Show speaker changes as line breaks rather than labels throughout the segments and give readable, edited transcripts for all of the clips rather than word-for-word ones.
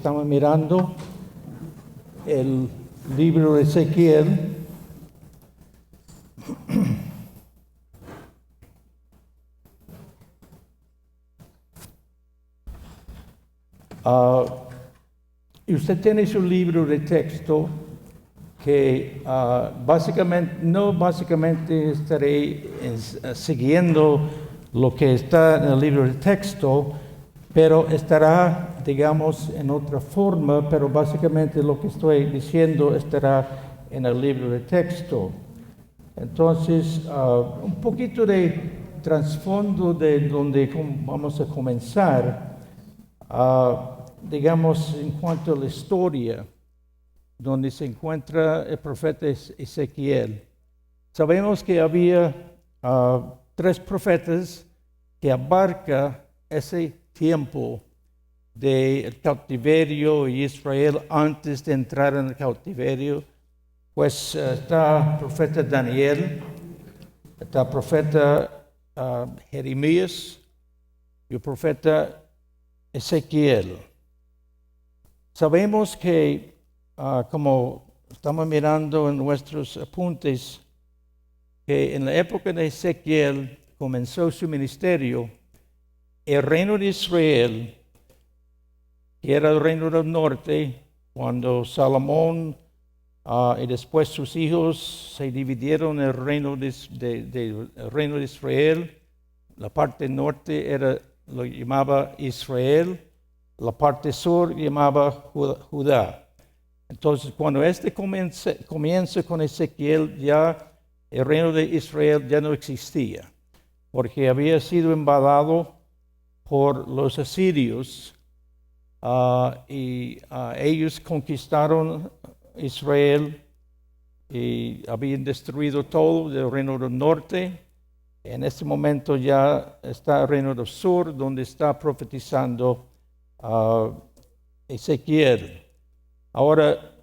Estamos mirando el libro de Ezequiel. Y usted tiene su libro de texto que básicamente estaré siguiendo lo que está en el libro de texto, pero estará, digamos, en otra forma, pero básicamente lo que estoy diciendo estará en el libro de texto. Entonces, un poquito de trasfondo de donde vamos a comenzar, digamos, en cuanto a la historia, donde se encuentra el profeta Ezequiel. Sabemos que había tres profetas que abarca ese tiempo del cautiverio de Israel antes de entrar en el cautiverio. Pues está el profeta Daniel, está el profeta Jeremías y el profeta Ezequiel. Sabemos que, como estamos mirando en nuestros apuntes, que en la época de Ezequiel comenzó su ministerio. El reino de Israel, que era el reino del norte, cuando Salomón y después sus hijos se dividieron el reino el reino de Israel, la parte norte lo llamaba Israel, la parte sur llamaba Judá. Entonces, cuando comienza con Ezequiel, ya el reino de Israel ya no existía, porque había sido invadido por los asirios y ellos conquistaron Israel y habían destruido todo del reino del norte. En este momento ya está el reino del sur, donde está profetizando Ezequiel. Ahora,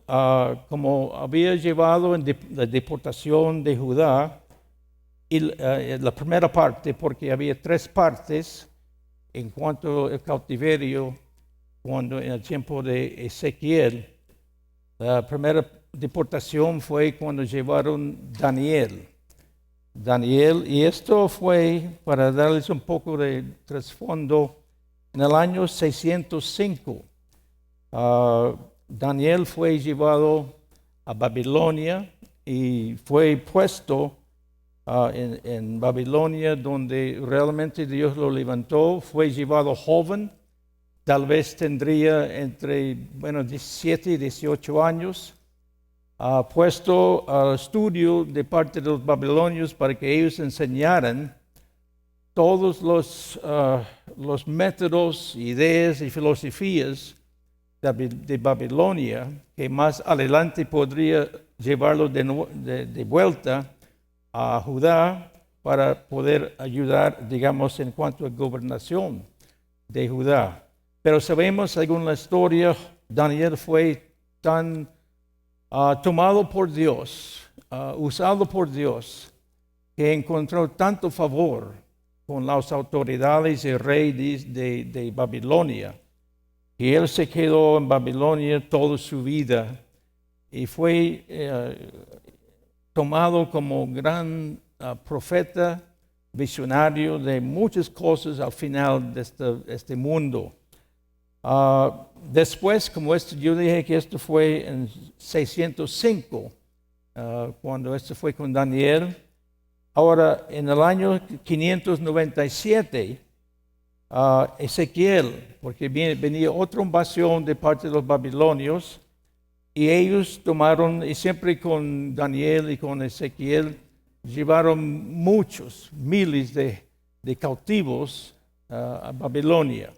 como había llevado en la deportación de Judá, y la primera parte, porque había tres partes en cuanto al cautiverio, cuando en el tiempo de Ezequiel, la primera deportación fue cuando llevaron Daniel, y esto fue, para darles un poco de trasfondo, en el año 605. Daniel fue llevado a Babilonia y fue puesto en Babilonia, donde realmente Dios lo levantó. Fue llevado joven, tal vez tendría entre 17 y 18 años, puesto al estudio de parte de los babilonios para que ellos enseñaran todos los métodos, ideas y filosofías de Babilonia, que más adelante podría llevarlo de vuelta a Judá para poder ayudar, digamos, en cuanto a gobernación de Judá. Pero sabemos, según la historia, Daniel fue tan tomado por Dios, usado por Dios, que encontró tanto favor con las autoridades y el rey de Babilonia, y él se quedó en Babilonia toda su vida y fue tomado como gran profeta, visionario de muchas cosas al final de este mundo. Después, como yo dije que esto fue en 605, cuando esto fue con Daniel. Ahora, en el año 597, Ezequiel, porque venía otra invasión de parte de los babilonios, y ellos tomaron, y siempre con Daniel y con Ezequiel, llevaron miles de cautivos a Babilonia.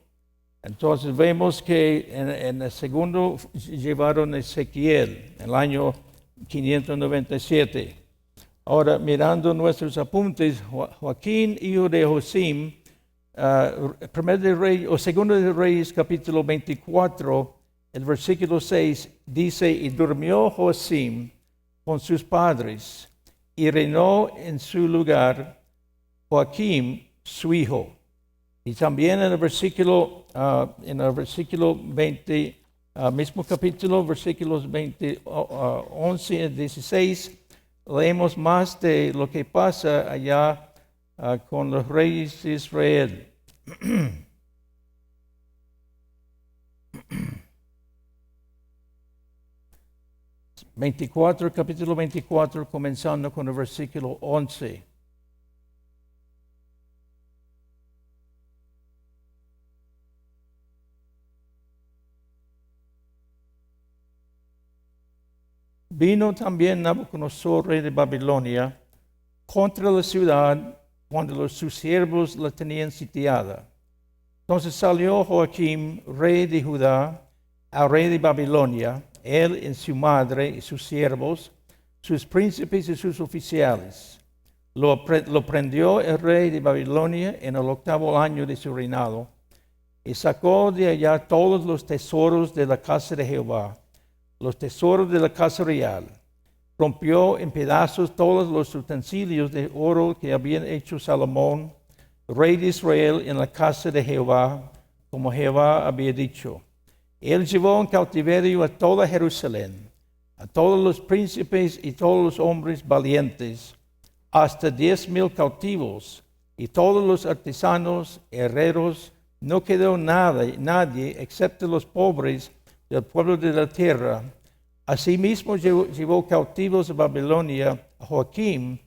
Entonces vemos que en el segundo llevaron a Ezequiel, en el año 597. Ahora, mirando nuestros apuntes, Joaquín, hijo de Josim, segundo de Reyes, capítulo 24, el versículo 6, dice, y durmió Josim con sus padres, y reinó en su lugar Joaquín, su hijo. Y también en el versículo 20, Mismo capítulo, versículos 11 y 16, leemos más de lo que pasa allá con los reyes de Israel. Capítulo 24, comenzando con el versículo 11. Vino también Nabucodonosor, rey de Babilonia, contra la ciudad cuando sus siervos la tenían sitiada. Entonces salió Joaquim, rey de Judá, al rey de Babilonia, él y su madre y sus siervos, sus príncipes y sus oficiales. Lo prendió el rey de Babilonia en el 8º año de su reinado, y sacó de allá todos los tesoros de la casa de Jehová, los tesoros de la casa real. Rompió en pedazos todos los utensilios de oro que habían hecho Salomón, rey de Israel, en la casa de Jehová, como Jehová había dicho. Él llevó en cautiverio a toda Jerusalén, a todos los príncipes y todos los hombres valientes, hasta 10,000 cautivos, y todos los artesanos, herreros. No quedó nadie, excepto los pobres del pueblo de la tierra. Asimismo llevó cautivos a Babilonia a Joaquim,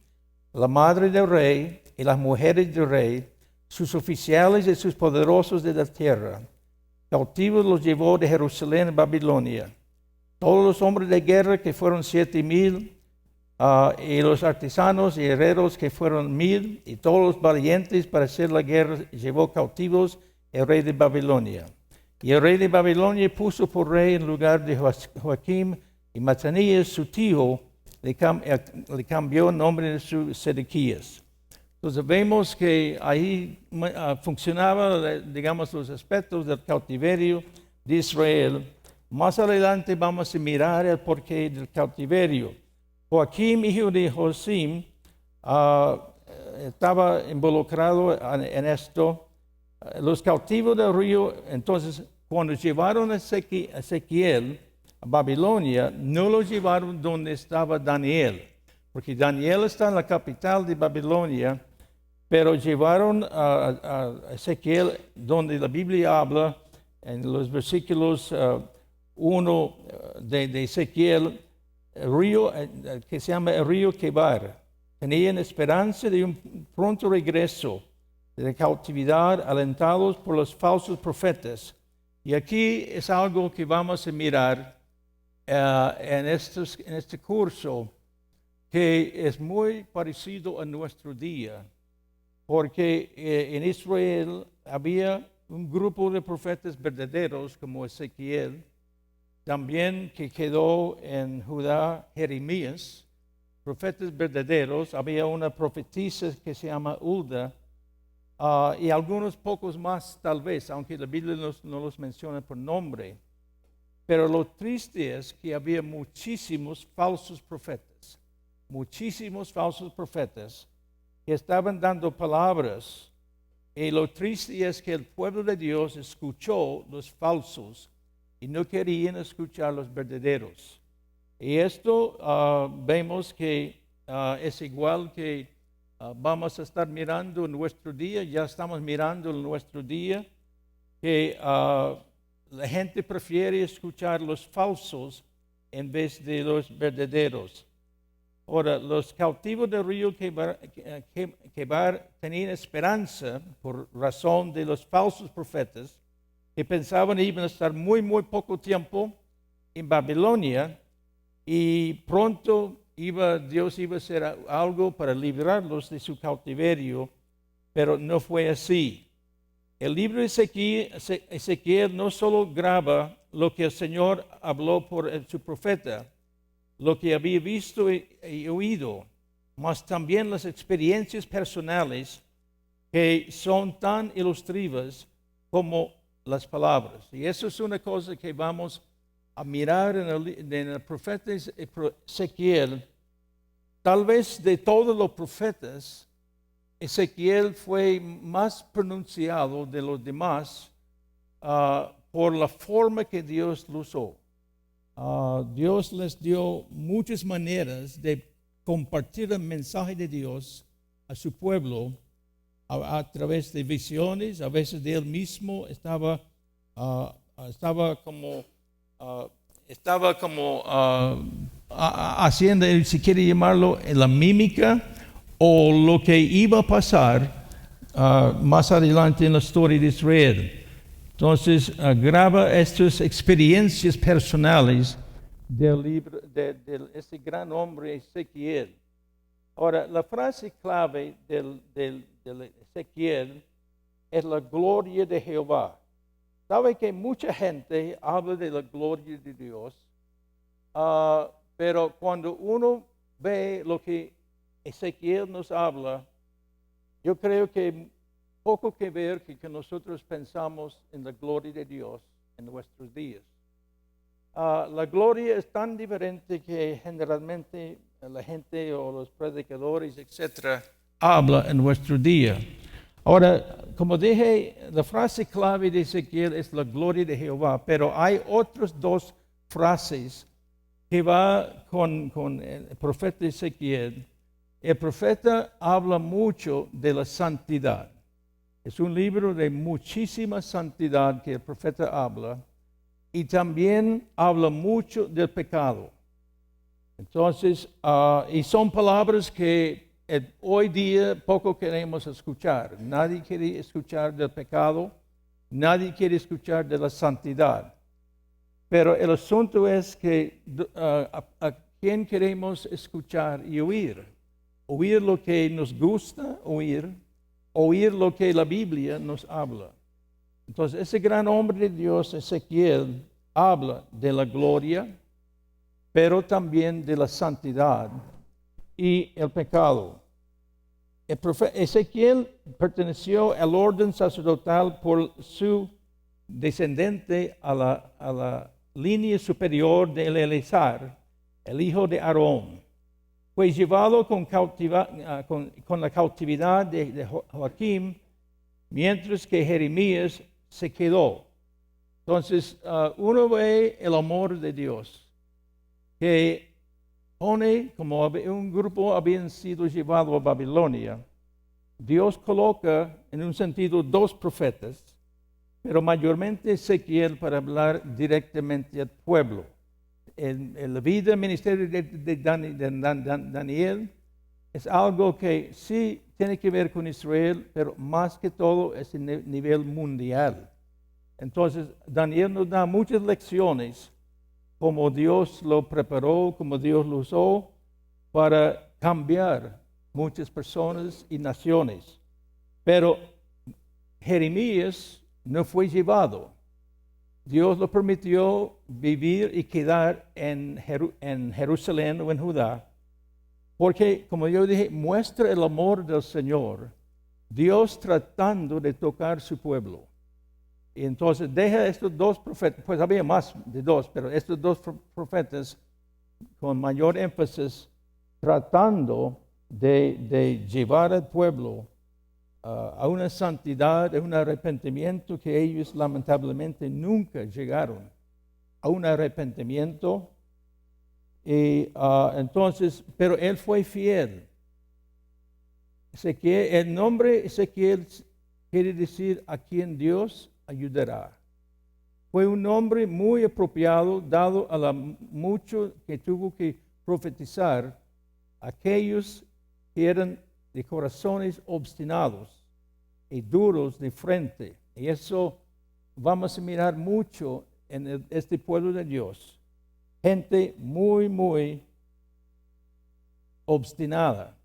la madre del rey, y las mujeres del rey, sus oficiales y sus poderosos de la tierra. Cautivos los llevó de Jerusalén a Babilonia. Todos los hombres de guerra, que fueron 7,000, y los artesanos y herreros, que fueron 1,000, y todos los valientes para hacer la guerra, llevó cautivos el rey de Babilonia. Y el rey de Babilonia puso por rey en lugar de Joaquim, y Matanías, su tío, le cambió el nombre de su Sedequías. Entonces vemos que ahí funcionaba, digamos, los aspectos del cautiverio de Israel. Más adelante vamos a mirar el porqué del cautiverio. Joaquim, hijo de Josim, estaba involucrado en esto. Los cautivos del río, entonces, cuando llevaron a Ezequiel a Babilonia, no lo llevaron donde estaba Daniel, porque Daniel está en la capital de Babilonia, pero llevaron a Ezequiel donde la Biblia habla en los versículos 1 de Ezequiel, el río que se llama el río Quebar. Tenían esperanza de un pronto regreso de la cautividad, alentados por los falsos profetas. Y aquí es algo que vamos a mirar en este curso, que es muy parecido a nuestro día, porque en Israel había un grupo de profetas verdaderos como Ezequiel, también que quedó en Judá Jeremías, profetas verdaderos. Había una profetisa que se llama Hulda, y algunos pocos más tal vez, aunque la Biblia no los menciona por nombre. Pero lo triste es que había muchísimos falsos profetas que estaban dando palabras, y lo triste es que el pueblo de Dios escuchó los falsos y no querían escuchar los verdaderos. Y esto vemos que es igual que vamos a estar mirando en nuestro día. Ya estamos mirando en nuestro día que la gente prefiere escuchar los falsos en vez de los verdaderos. Ahora, los cautivos del río Quebar tenían esperanza por razón de los falsos profetas, que pensaban que iban a estar muy poco tiempo en Babilonia, y pronto Dios iba a hacer algo para librarlos de su cautiverio, pero no fue así. El libro de Ezequiel no solo graba lo que el Señor habló por su profeta, lo que había visto y oído, mas también las experiencias personales que son tan ilustrativas como las palabras. Y eso es una cosa que vamos a mirar en el profeta Ezequiel. Tal vez de todos los profetas, Ezequiel fue más pronunciado de los demás, por la forma que Dios lo usó. Dios les dio muchas maneras de compartir el mensaje de Dios a su pueblo a través de visiones. A veces de él mismo estaba haciendo, si quiere llamarlo, en la mímica o lo que iba a pasar más adelante en la historia de Israel. Entonces graba estas experiencias personales del libro de este gran hombre Ezequiel. Ahora, la frase clave del Ezequiel es la gloria de Jehová. Sabe que mucha gente habla de la gloria de Dios, pero cuando uno ve lo que Ezequiel nos habla, yo creo que poco que ver que nosotros pensamos en la gloria de Dios en nuestros días. La gloria es tan diferente que generalmente la gente o los predicadores, etcétera, habla en nuestro día. Ahora, como dije, la frase clave de Ezequiel es la gloria de Jehová, pero hay otras dos frases que va con el profeta Ezequiel. El profeta habla mucho de la santidad. Es un libro de muchísima santidad que el profeta habla, y también habla mucho del pecado. Entonces, y son palabras que hoy día poco queremos escuchar. Nadie quiere escuchar del pecado, nadie quiere escuchar de la santidad. Pero el asunto es que a quién queremos escuchar y oír. Oír lo que nos gusta oír lo que la Biblia nos habla. Entonces, ese gran hombre de Dios, Ezequiel, habla de la gloria, pero también de la santidad y el pecado. El profeta Ezequiel perteneció al orden sacerdotal por su descendiente a la línea superior de Eleazar, el hijo de Aarón. Fue llevado con la cautividad de Joaquim, mientras que Jeremías se quedó. Entonces, uno ve el amor de Dios, que pone, como un grupo habían sido llevados a Babilonia, Dios coloca en un sentido dos profetas, pero mayormente Ezequiel para hablar directamente al pueblo. En la vida, el ministerio de Daniel es algo que sí tiene que ver con Israel, pero más que todo es en nivel mundial. Entonces, Daniel nos da muchas lecciones, como Dios lo preparó, como Dios lo usó para cambiar muchas personas y naciones. Pero Jeremías no fue llevado. Dios lo permitió vivir y quedar en Jerusalén o en Judá, porque, como yo dije, muestra el amor del Señor, Dios tratando de tocar su pueblo. Y entonces deja estos dos profetas, pues había más de dos, pero estos dos profetas con mayor énfasis tratando de llevar al pueblo a una santidad, a un arrepentimiento que ellos lamentablemente nunca llegaron a un arrepentimiento. Y entonces, pero él fue fiel. El nombre Ezequiel quiere decir a quien Dios ayudará. Fue un nombre muy apropiado, dado a la mucho que tuvo que profetizar aquellos que eran de corazones obstinados y duros de frente. Y eso vamos a mirar mucho en este pueblo de Dios. Gente muy, muy obstinada,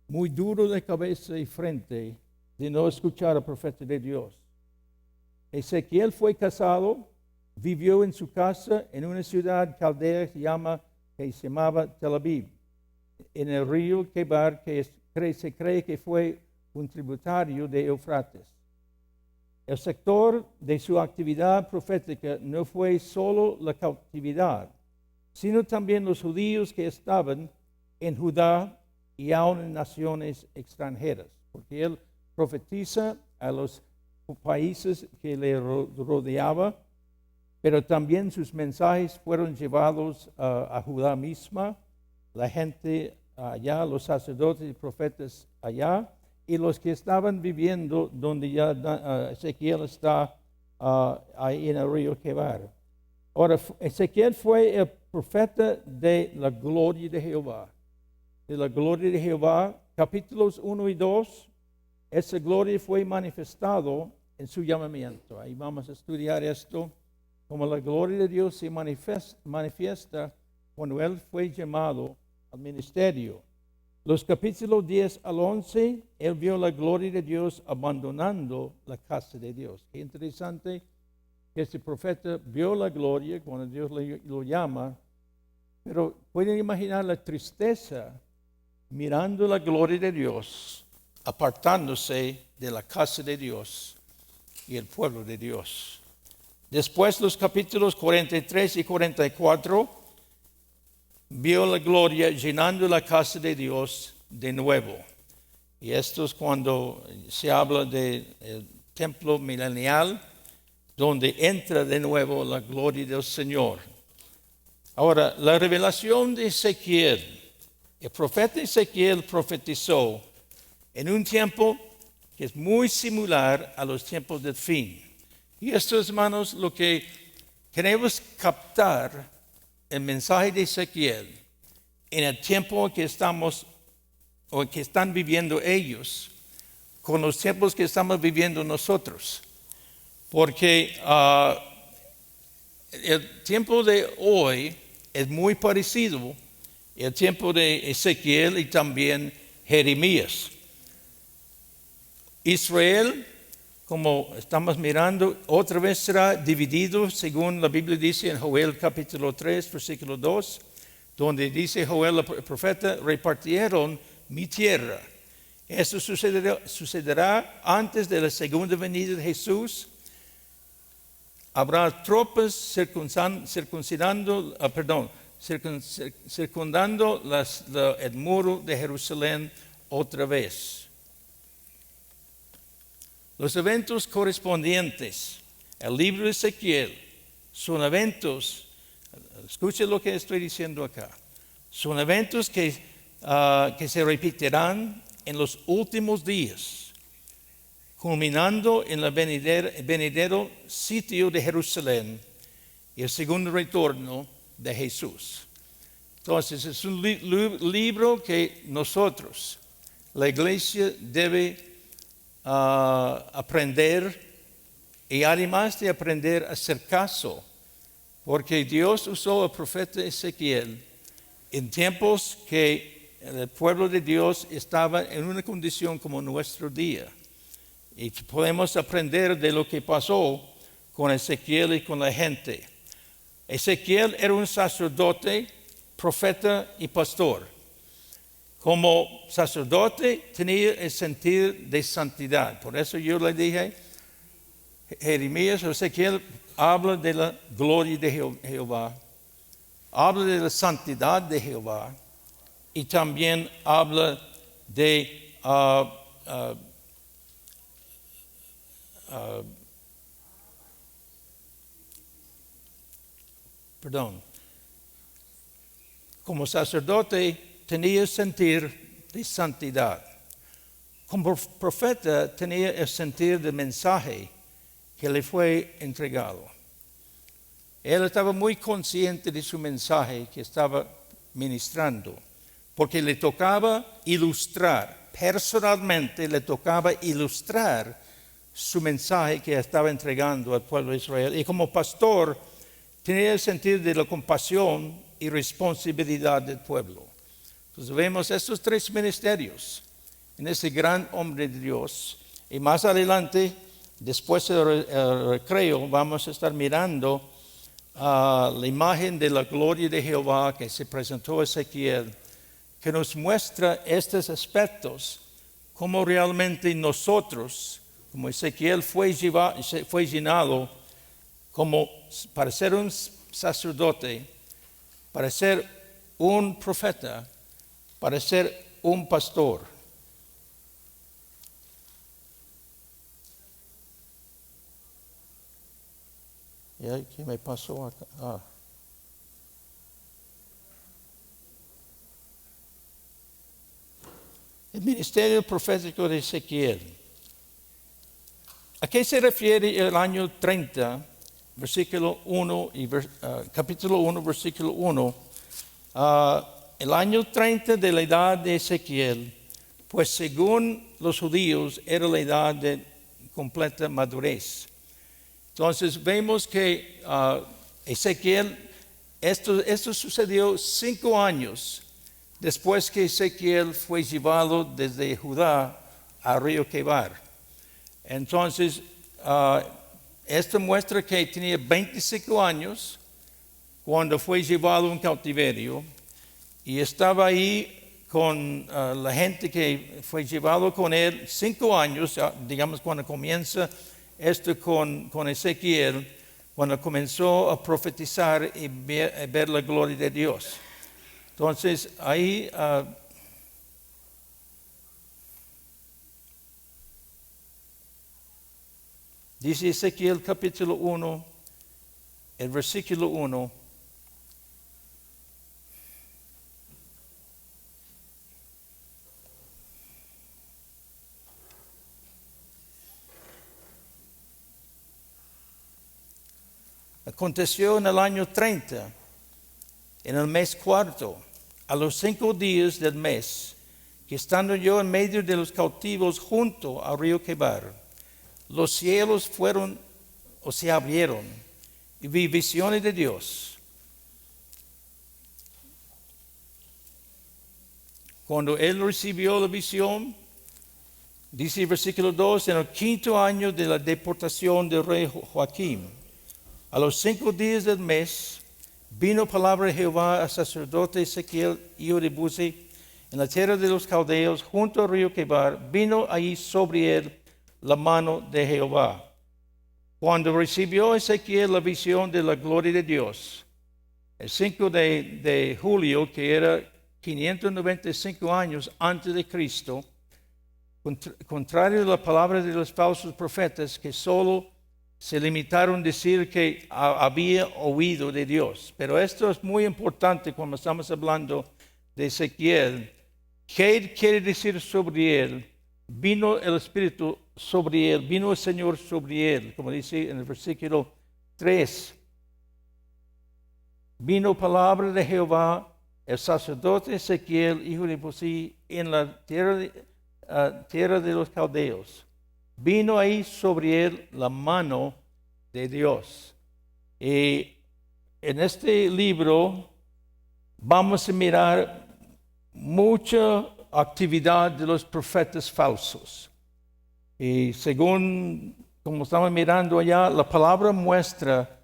muy duro de cabeza y frente de no escuchar al profeta de Dios. Ezequiel fue casado, vivió en su casa en una ciudad caldea que se llamaba Tel Aviv, en el río Kebar, que se cree que fue un tributario de Eufrates. El sector de su actividad profética no fue solo la cautividad, sino también los judíos que estaban en Judá y aún en naciones extranjeras, porque él profetiza a los países que le rodeaba, pero también sus mensajes fueron llevados a Judá misma, la gente allá, los sacerdotes y profetas allá, y los que estaban viviendo donde ya Ezequiel está ahí en el río Quebar. Ahora, Ezequiel fue el profeta de la gloria de Jehová. De la gloria de Jehová, capítulos 1 y 2, esa gloria fue manifestado en su llamamiento. Ahí vamos a estudiar esto, como la gloria de Dios se manifiesta cuando Él fue llamado al ministerio. Los capítulos 10 al 11, Él vio la gloria de Dios abandonando la casa de Dios. Qué interesante que este profeta vio la gloria cuando Dios lo llama, pero pueden imaginar la tristeza mirando la gloria de Dios, apartándose de la casa de Dios y el pueblo de Dios. Después, los capítulos 43 y 44, vio la gloria llenando la casa de Dios de nuevo. Y esto es cuando se habla del templo milenial, donde entra de nuevo la gloria del Señor. Ahora, la revelación de Ezequiel. El profeta Ezequiel profetizó en un tiempo que es muy similar a los tiempos del fin. Y esto, hermanos, lo que queremos captar el mensaje de Ezequiel en el tiempo que estamos o que están viviendo ellos con los tiempos que estamos viviendo nosotros. Porque el tiempo de hoy es muy parecido al tiempo de Ezequiel y también Jeremías. Israel, como estamos mirando, otra vez será dividido, según la Biblia dice en Joel capítulo 3, versículo 2, donde dice Joel el profeta, repartieron mi tierra. Esto sucederá antes de la segunda venida de Jesús. Habrá tropas circundando el muro de Jerusalén otra vez. Los eventos correspondientes al libro de Ezequiel son eventos, escuchen lo que estoy diciendo acá, son eventos que se repetirán en los últimos días, culminando en el venidero sitio de Jerusalén y el segundo retorno de Jesús. Entonces, es un libro que nosotros, la iglesia, debe aprender, y además de aprender a hacer caso, porque Dios usó al profeta Ezequiel en tiempos que el pueblo de Dios estaba en una condición como nuestro día. Y podemos aprender de lo que pasó con Ezequiel y con la gente. Ezequiel era un sacerdote, profeta y pastor. Como sacerdote tenía el sentir de santidad. Por eso yo le dije, Jeremías o Ezequiel habla de la gloria de Jehová, habla de la santidad de Jehová y también habla de como sacerdote tenía el sentir de santidad. Como profeta tenía el sentir del mensaje que le fue entregado. Él estaba muy consciente de su mensaje que estaba ministrando, porque le tocaba ilustrar, personalmente le tocaba ilustrar su mensaje que estaba entregando al pueblo de Israel. Y como pastor tenía el sentir de la compasión y responsabilidad del pueblo. Entonces vemos estos tres ministerios en ese gran hombre de Dios. Y más adelante, después del recreo, vamos a estar mirando la imagen de la gloria de Jehová que se presentó a Ezequiel, que nos muestra estos aspectos, como realmente nosotros, como Ezequiel fue llenado como para ser un sacerdote, para ser un profeta, para ser un pastor. ¿Y ahí qué me pasó acá? El ministerio profético de Ezequiel. ¿A qué se refiere el año 30, versículo 1 y capítulo 1, versículo 1? El año 30 de la edad de Ezequiel, pues según los judíos era la edad de completa madurez. Entonces vemos que Ezequiel, esto sucedió 5 años después que Ezequiel fue llevado desde Judá a Río Quebar. Entonces, esto muestra que tenía 25 años cuando fue llevado en cautiverio y estaba ahí con la gente que fue llevado con él 5 años, digamos cuando comienza esto con Ezequiel, cuando comenzó a profetizar y ver la gloria de Dios. Entonces, ahí dice Ezequiel capítulo 1, el versículo 1. Aconteció en el año 30, en el mes cuarto, a los 5 días del mes, que estando yo en medio de los cautivos junto al río Quebar, los cielos fueron o se abrieron y vi visiones de Dios. Cuando él recibió la visión, dice el versículo 2, en el 5º año de la deportación del rey Joaquín, a los 5 días del mes, vino palabra de Jehová al sacerdote Ezequiel, hijo de Buzi, en la tierra de los caldeos, junto al río Quebar, vino ahí sobre él la mano de Jehová. Cuando recibió Ezequiel la visión de la gloria de Dios, el 5 de julio, que era 595 años antes de Cristo, contrario a la palabra de los falsos profetas, que solo se limitaron a decir que había oído de Dios. Pero esto es muy importante cuando estamos hablando de Ezequiel. ¿Qué quiere decir sobre él? Vino el Espíritu sobre él, vino el Señor sobre él, como dice en el versículo 3. Vino palabra de Jehová, el sacerdote Ezequiel, hijo de Buzi, en la tierra de los caldeos. Vino ahí sobre él la mano de Dios. Y en este libro vamos a mirar mucha actividad de los profetas falsos. Y según, como estamos mirando allá, la palabra muestra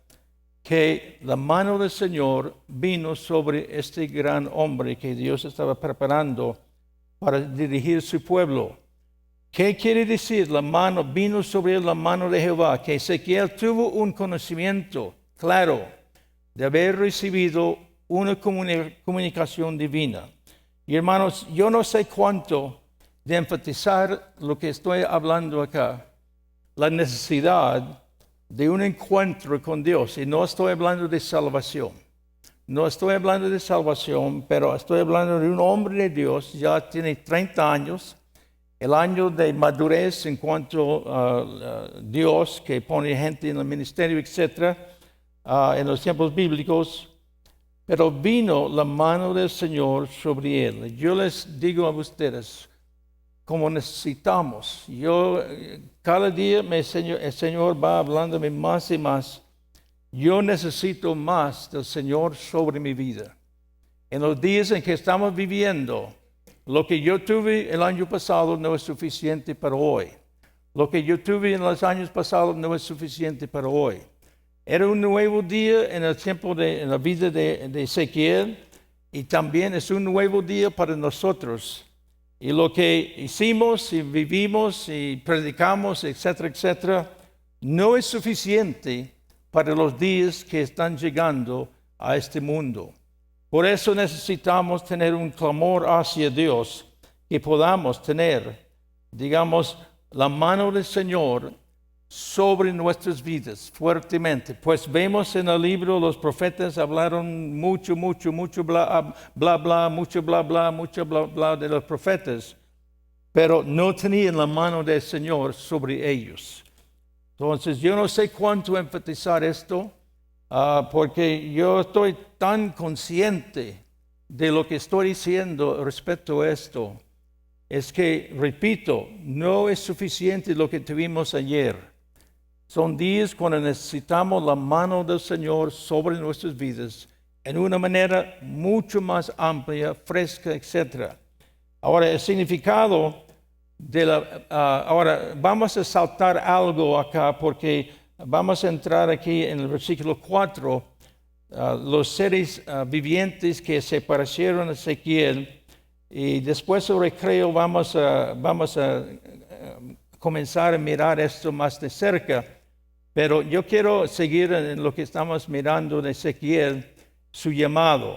que la mano del Señor vino sobre este gran hombre que Dios estaba preparando para dirigir su pueblo. ¿Qué quiere decir? La mano, vino sobre él la mano de Jehová, que Ezequiel tuvo un conocimiento claro de haber recibido una comunicación divina. Y hermanos, yo no sé cuánto de enfatizar lo que estoy hablando acá, la necesidad de un encuentro con Dios. Y no estoy hablando de salvación. No estoy hablando de salvación, pero estoy hablando de un hombre de Dios, ya tiene 30 años, el año de madurez en cuanto a Dios, que pone gente en el ministerio, etc., en los tiempos bíblicos, pero vino la mano del Señor sobre él. Yo les digo a ustedes, como necesitamos, cada día el Señor va hablándome más y más. Yo necesito más del Señor sobre mi vida. En los días en que estamos viviendo, lo que yo tuve el año pasado no es suficiente para hoy. Lo que yo tuve en los años pasados no es suficiente para hoy. Era un nuevo día en el tiempo en la vida de Ezequiel, y también es un nuevo día para nosotros. Y lo que hicimos y vivimos y predicamos, etcétera, etcétera, no es suficiente para los días que están llegando a este mundo. Por eso necesitamos tener un clamor hacia Dios, que podamos tener, digamos, la mano del Señor sobre nuestras vidas fuertemente. Pues vemos en el libro, los profetas hablaron mucho bla, bla, bla, mucho bla, bla de los profetas, pero no tenían la mano del Señor sobre ellos. Entonces, yo no sé cuánto enfatizar esto, porque yo estoy tan consciente de lo que estoy diciendo respecto a esto. Es que, repito, no es suficiente lo que tuvimos ayer. Son días cuando necesitamos la mano del Señor sobre nuestras vidas en una manera mucho más amplia, fresca, etc. Ahora, el significado de ahora vamos a saltar algo acá porque vamos a entrar aquí en el versículo 4, los seres vivientes que se parecieron a Ezequiel, y después del recreo vamos a comenzar a mirar esto más de cerca. Pero yo quiero seguir en lo que estamos mirando de Ezequiel, su llamado.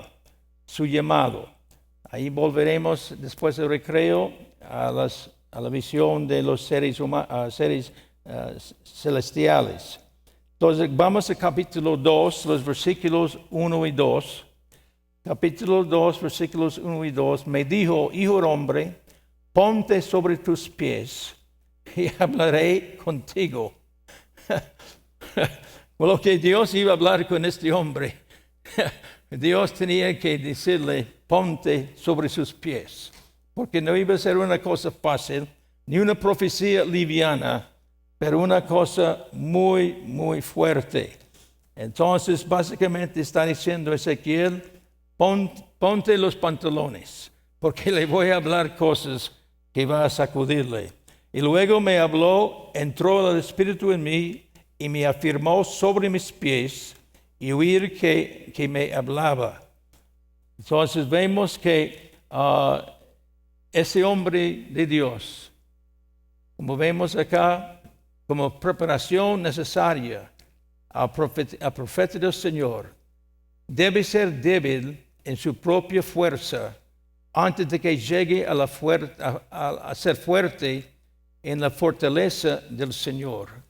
Ahí volveremos después del recreo a la visión de los seres celestiales. Entonces vamos al capítulo 2, los versículos 1 y 2. Capítulo 2, versículos 1 y 2. Me dijo, hijo del hombre, ponte sobre tus pies y hablaré contigo. Lo que Dios iba a hablar con este hombre, Dios tenía que decirle, ponte sobre sus pies, porque no iba a ser una cosa fácil, ni una profecía liviana, pero una cosa muy fuerte. Entonces, básicamente está diciendo Ezequiel, ponte los pantalones, porque le voy a hablar cosas que va a sacudirle. Y luego me habló, entró el Espíritu en mí, y me afirmó sobre mis pies y oír que me hablaba. Entonces vemos que ese hombre de Dios, como vemos acá, como preparación necesaria al profeta del Señor, debe ser débil en su propia fuerza antes de que llegue a ser fuerte en la fortaleza del Señor.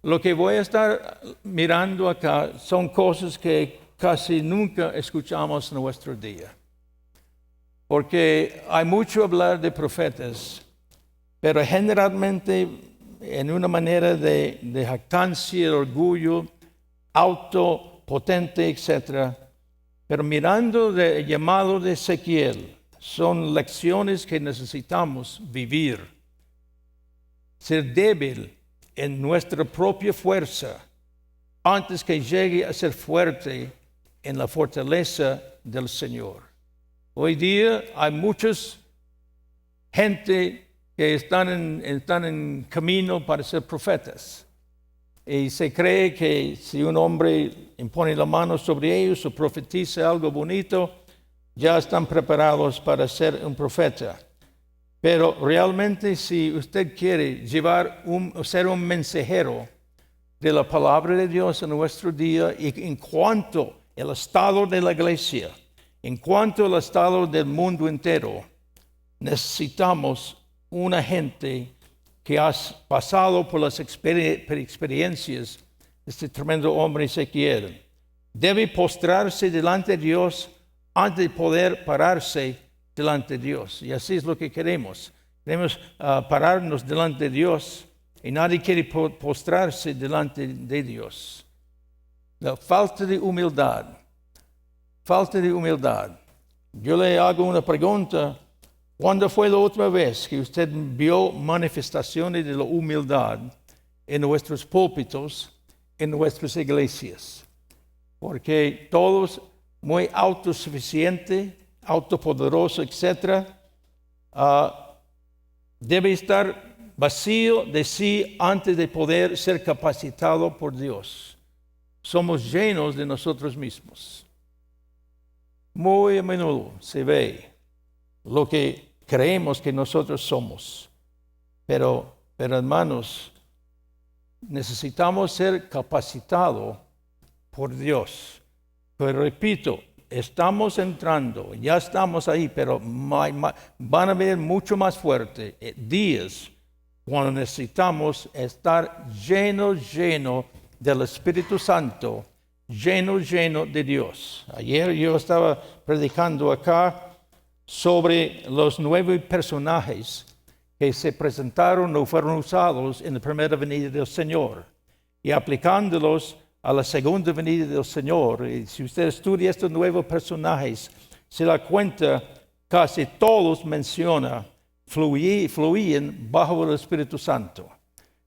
Lo que voy a estar mirando acá son cosas que casi nunca escuchamos en nuestro día. Porque hay mucho hablar de profetas, pero generalmente en una manera de jactancia, orgullo, autopotente, etc. Pero mirando el llamado de Ezequiel, son lecciones que necesitamos vivir. Ser débil en nuestra propia fuerza, antes que llegue a ser fuerte en la fortaleza del Señor. Hoy día hay muchas gente que están en camino para ser profetas. Y se cree que si un hombre impone la mano sobre ellos o profetiza algo bonito, ya están preparados para ser un profeta. Pero realmente si usted quiere ser un mensajero de la palabra de Dios en nuestro día, y en cuanto al estado de la iglesia, en cuanto al estado del mundo entero, necesitamos una gente que ha pasado por las experiencias de este tremendo hombre Ezequiel. Debe postrarse delante de Dios antes de poder pararse delante de Dios. Y así es lo que queremos. Queremos pararnos delante de Dios, y nadie quiere postrarse delante de Dios. La falta de humildad. Yo le hago una pregunta. ¿Cuándo fue la última vez que usted vio manifestaciones de la humildad en nuestros púlpitos, en nuestras iglesias? Porque todos muy autosuficientes, autopoderoso, etc., debe estar vacío de sí antes de poder ser capacitado por Dios. Somos llenos de nosotros mismos. Muy a menudo se ve lo que creemos que nosotros somos. Pero hermanos, necesitamos ser capacitados por Dios. Pero repito, estamos entrando, ya estamos ahí, pero van a ver mucho más fuerte días cuando necesitamos estar lleno del Espíritu Santo, lleno de Dios. Ayer yo estaba predicando acá sobre los 9 personajes que se presentaron o fueron usados en la primera venida del Señor y aplicándolos a la segunda venida del Señor. Y si usted estudia estos 9 personajes, se da cuenta, casi todos fluían bajo el Espíritu Santo.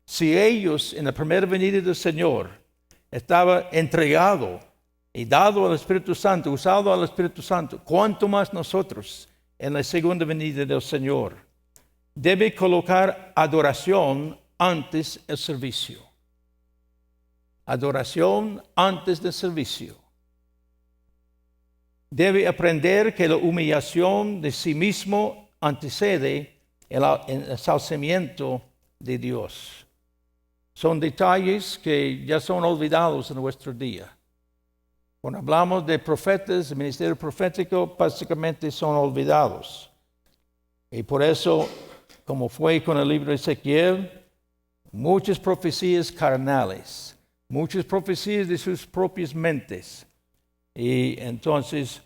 Si ellos en la primera venida del Señor estaba entregado y dado al Espíritu Santo, usado al Espíritu Santo, ¿cuánto más nosotros en la segunda venida del Señor? Debe colocar adoración antes del servicio. Adoración antes del servicio. Debe aprender que la humillación de sí mismo antecede el ensalzamiento de Dios. Son detalles que ya son olvidados en nuestro día. Cuando hablamos de profetas, el ministerio profético, básicamente son olvidados. Y por eso, como fue con el libro de Ezequiel, muchas profecías carnales, muchas profecías de sus propias mentes. Y entonces,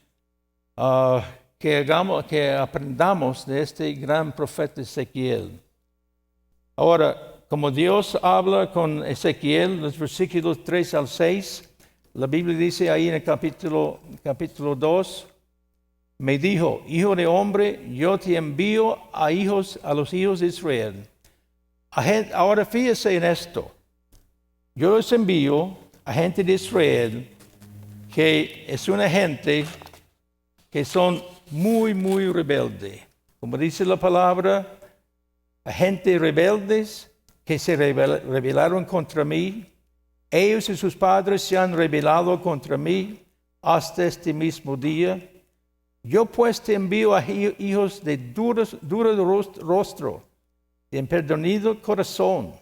que aprendamos de este gran profeta Ezequiel. Ahora, como Dios habla con Ezequiel, los versículos 3 al 6, la Biblia dice ahí en el capítulo 2, me dijo, hijo de hombre, yo te envío a los hijos de Israel. Ahora fíjese en esto. Yo los envío a gente de Israel que es una gente que son muy rebelde. Como dice la palabra, a gente rebeldes que se rebelaron contra mí. Ellos y sus padres se han rebelado contra mí hasta este mismo día. Yo pues te envío a hijos de duro rostro, de empedernido corazón,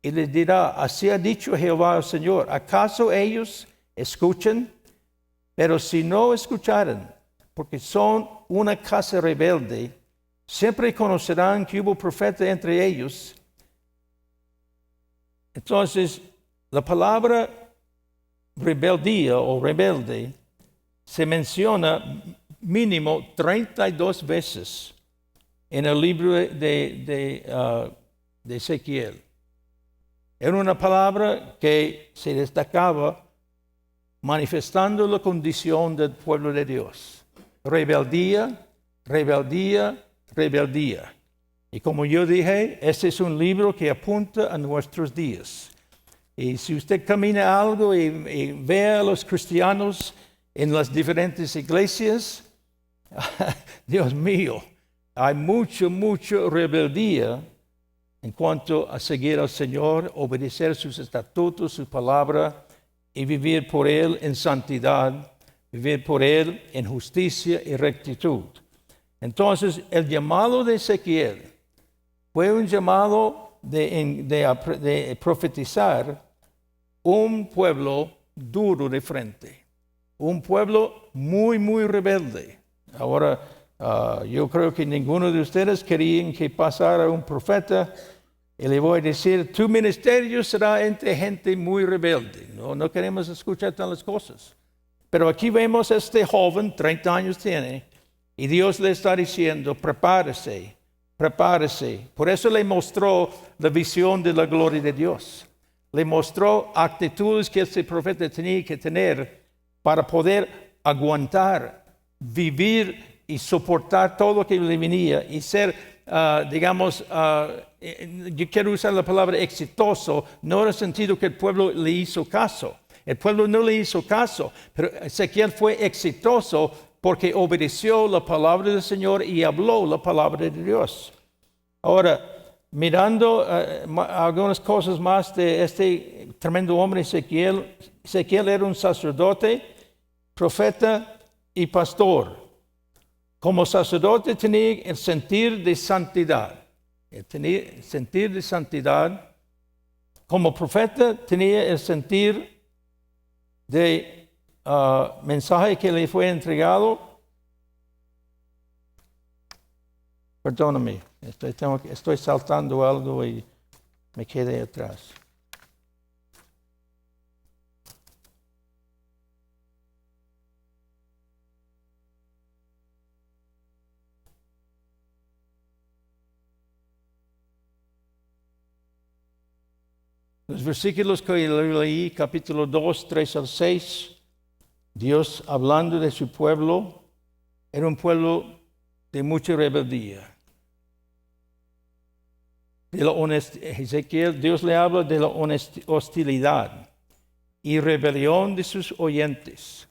y les dirá, así ha dicho Jehová el Señor, ¿acaso ellos escuchan? Pero si no escucharan, porque son una casa rebelde, siempre conocerán que hubo profeta entre ellos. Entonces, la palabra rebeldía o rebelde se menciona mínimo 32 veces en el libro de Ezequiel. Era una palabra que se destacaba manifestando la condición del pueblo de Dios. Rebeldía. Y como yo dije, este es un libro que apunta a nuestros días. Y si usted camina algo y ve a los cristianos en las diferentes iglesias, Dios mío, hay mucha rebeldía en cuanto a seguir al Señor, obedecer sus estatutos, su palabra y vivir por Él en santidad, vivir por Él en justicia y rectitud. Entonces, el llamado de Ezequiel fue un llamado de profetizar un pueblo duro de frente, un pueblo muy rebelde. Ahora, yo creo que ninguno de ustedes querían que pasara un profeta y le voy a decir, tu ministerio será entre gente muy rebelde. No queremos escuchar tales cosas. Pero aquí vemos a este joven, 30 años tiene, y Dios le está diciendo, prepárese. Por eso le mostró la visión de la gloria de Dios. Le mostró actitudes que este profeta tenía que tener para poder aguantar, vivir y soportar todo lo que le venía y ser, yo quiero usar la palabra exitoso, no en el sentido que el pueblo le hizo caso. El pueblo no le hizo caso, pero Ezequiel fue exitoso porque obedeció la palabra del Señor y habló la palabra de Dios. Ahora, mirando algunas cosas más de este tremendo hombre Ezequiel, Ezequiel era un sacerdote, profeta y pastor. Como sacerdote tenía el sentir de santidad. Como profeta tenía el sentir de mensaje que le fue entregado. Perdóname, estoy saltando algo y me quedé atrás. Los versículos que leí, capítulo 2, 3 al 6, Dios hablando de su pueblo, era un pueblo de mucha rebeldía. Ezequiel, Dios le habla de la hostilidad y rebelión de sus oyentes.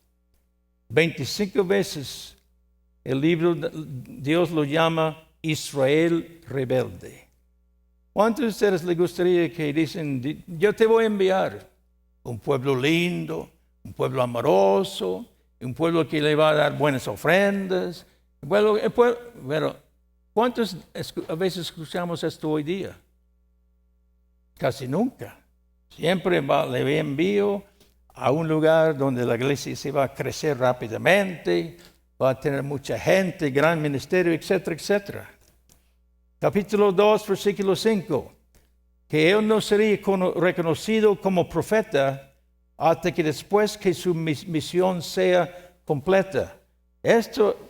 25 veces el libro, Dios lo llama Israel rebelde. ¿Cuántos de ustedes les gustaría que dicen, yo te voy a enviar un pueblo lindo, un pueblo amoroso, un pueblo que le va a dar buenas ofrendas? Pero, ¿cuántos a veces escuchamos esto hoy día? Casi nunca. Siempre le envío a un lugar donde la iglesia se va a crecer rápidamente, va a tener mucha gente, gran ministerio, etcétera, etcétera. Capítulo 2, versículo 5. Que él no sería reconocido como profeta hasta que después que su misión sea completa.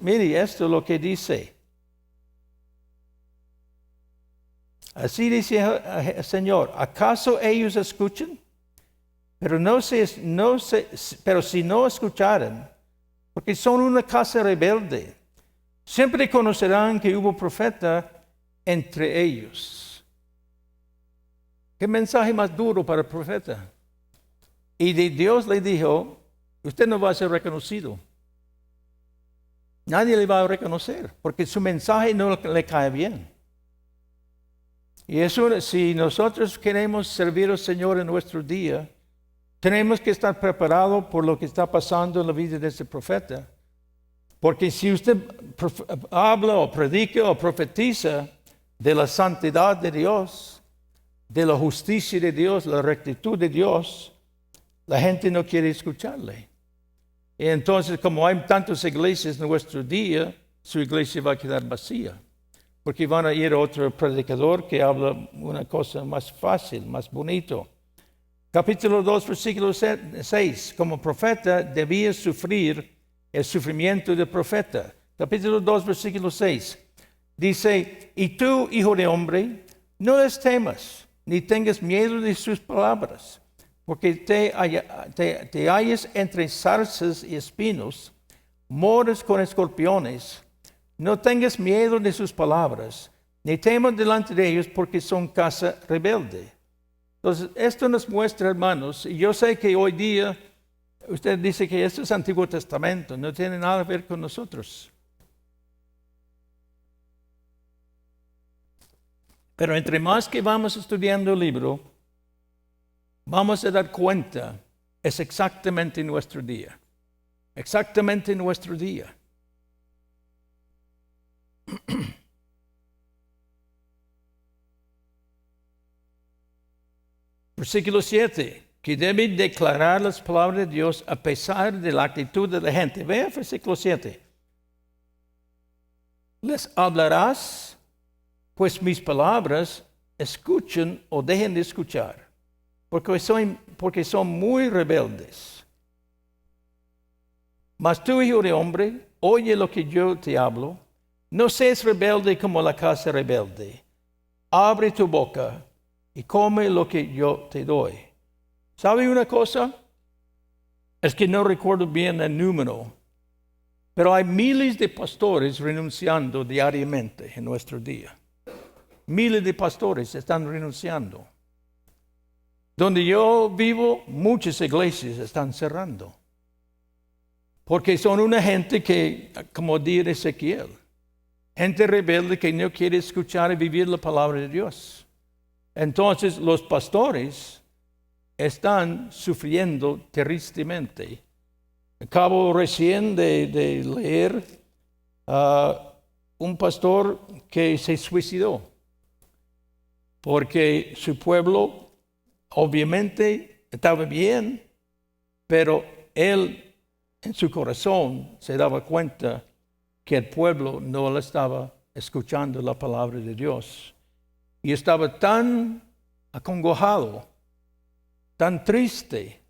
Mire, esto es lo que dice. Así dice el Señor, ¿acaso ellos escuchan? Pero si no escucharan, porque son una casa rebelde, siempre conocerán que hubo profeta entre ellos. ¿Qué mensaje más duro para el profeta? Y Dios le dijo, usted no va a ser reconocido. Nadie le va a reconocer, porque su mensaje no le cae bien. Y eso, si nosotros queremos servir al Señor en nuestro día, tenemos que estar preparados por lo que está pasando en la vida de ese profeta. Porque si usted habla o predica o profetiza de la santidad de Dios, de la justicia de Dios, la rectitud de Dios, la gente no quiere escucharle. Y entonces, como hay tantas iglesias en nuestro día, su iglesia va a quedar vacía. Porque van a ir a otro predicador que habla una cosa más fácil, más bonito. Capítulo 2, versículo 6. Como profeta debía sufrir el sufrimiento del profeta. Capítulo 2, versículo 6. Dice, y tú, hijo de hombre, no les temas, ni tengas miedo de sus palabras, porque te hallas entre zarzas y espinos, moras con escorpiones. No tengas miedo de sus palabras, ni temas delante de ellos, porque son casa rebelde. Entonces, esto nos muestra, hermanos, y yo sé que hoy día usted dice que esto es Antiguo Testamento, no tiene nada que ver con nosotros. Pero entre más que vamos estudiando el libro, vamos a dar cuenta, es exactamente nuestro día. Exactamente nuestro día. Versículo 7, que deben declarar las palabras de Dios a pesar de la actitud de la gente. Vea versículo 7. Les hablarás, pues mis palabras escuchen o dejen de escuchar, porque son muy rebeldes. Mas tú, hijo de hombre, oye lo que yo te hablo. No seas rebelde como la casa rebelde. Abre tu boca y come lo que yo te doy. ¿Sabe una cosa? Es que no recuerdo bien el número, pero hay miles de pastores renunciando diariamente en nuestro día. Miles de pastores están renunciando. Donde yo vivo, muchas iglesias están cerrando. Porque son una gente que, como dice Ezequiel, gente rebelde que no quiere escuchar y vivir la palabra de Dios. Entonces los pastores están sufriendo terriblemente. Acabo recién de leer un pastor que se suicidó porque su pueblo obviamente estaba bien, pero él en su corazón se daba cuenta que el pueblo no le estaba escuchando la palabra de Dios. Y estaba tan acongojado, tan triste.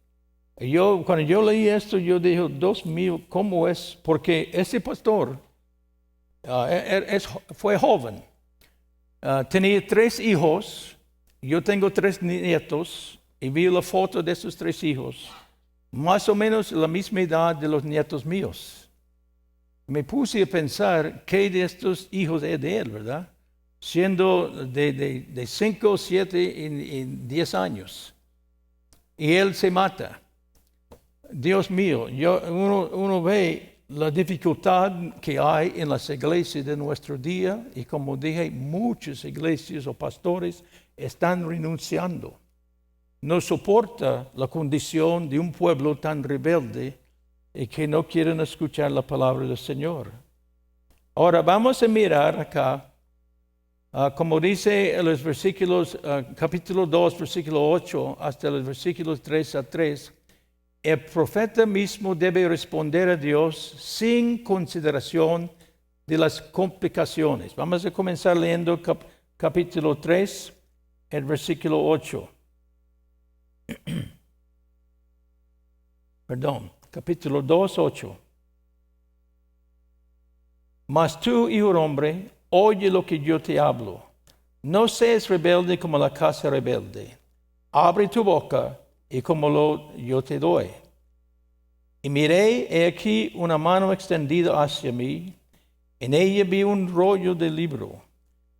Cuando yo leí esto, yo dije, Dios mío, ¿cómo es? Porque ese pastor fue joven. Tenía 3 hijos. Yo tengo 3 nietos. Y vi la foto de esos 3 hijos. Más o menos la misma edad de los nietos míos. Me puse a pensar qué de estos hijos es de él, ¿verdad? Siendo de 5, 7 y 10 años. Y él se mata. Dios mío, uno ve la dificultad que hay en las iglesias de nuestro día. Y como dije, muchas iglesias o pastores están renunciando. No soporta la condición de un pueblo tan rebelde y que no quieren escuchar la palabra del Señor. Ahora vamos a mirar acá, como dice en los versículos, capítulo 2, versículo 8, hasta los versículos 3 a 3, el profeta mismo debe responder a Dios sin consideración de las complicaciones. Vamos a comenzar leyendo capítulo 3, el versículo 8. Perdón, capítulo 2, 8. Mas tú, hijo hombre, oye lo que yo te hablo. No seas rebelde como la casa rebelde. Abre tu boca y como yo te doy. Y miré, he aquí una mano extendida hacia mí. En ella vi un rollo de libro.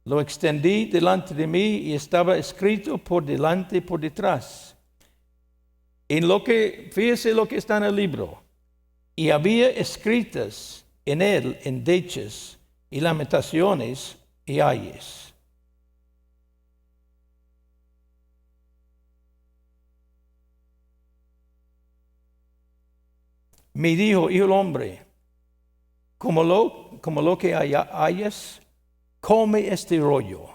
Lo extendí delante de mí y estaba escrito por delante y por detrás. Fíjese lo que está en el libro. Y había escritas en él endechas y lamentaciones y ayes. Me dijo, hijo del hombre, como lo que hayas, come este rollo.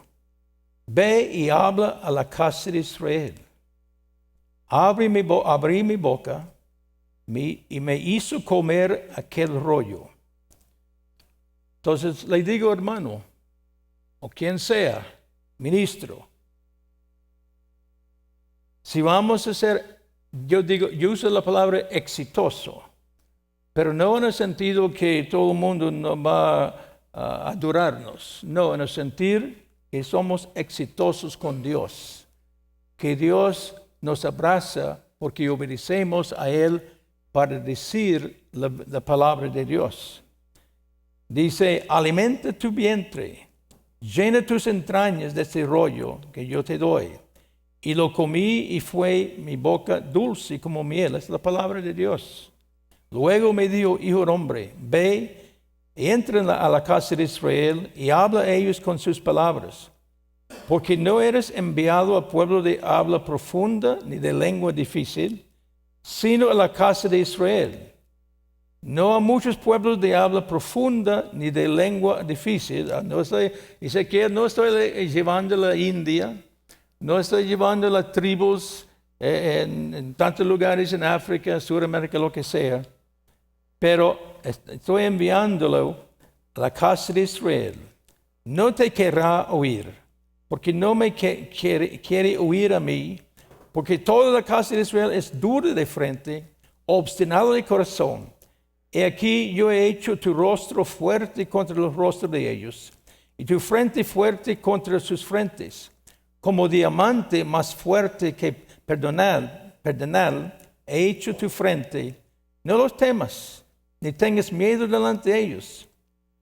Ve y habla a la casa de Israel. Abrí mi boca y me hizo comer aquel rollo. Entonces le digo, hermano, o quien sea, ministro, si vamos a ser, yo uso la palabra exitoso, pero no en el sentido que todo el mundo nos va a adorarnos, no, en el sentido que somos exitosos con Dios, que Dios nos abraza porque obedecemos a Él para decir la palabra de Dios. Dice, alimenta tu vientre, llena tus entrañas de este rollo que yo te doy. Y lo comí y fue mi boca dulce como miel. Es la palabra de Dios. Luego me dijo, hijo del hombre, ve, entra a la casa de Israel y habla a ellos con sus palabras. Porque no eres enviado a pueblo de habla profunda ni de lengua difícil, sino a la casa de Israel. No a muchos pueblos de habla profunda ni de lengua difícil. Ezequiel, no estoy llevando a la India, no estoy llevando a las tribus en tantos lugares en África, Sudamérica, lo que sea. Pero estoy enviándolo a la casa de Israel. No te querrá oír, porque no me quiere oír a mí, porque toda la casa de Israel es dura de frente, obstinada de corazón. He aquí yo he hecho tu rostro fuerte contra los rostros de ellos, y tu frente fuerte contra sus frentes. Como diamante más fuerte que pedernal, he hecho tu frente. No los temas, ni tengas miedo delante de ellos,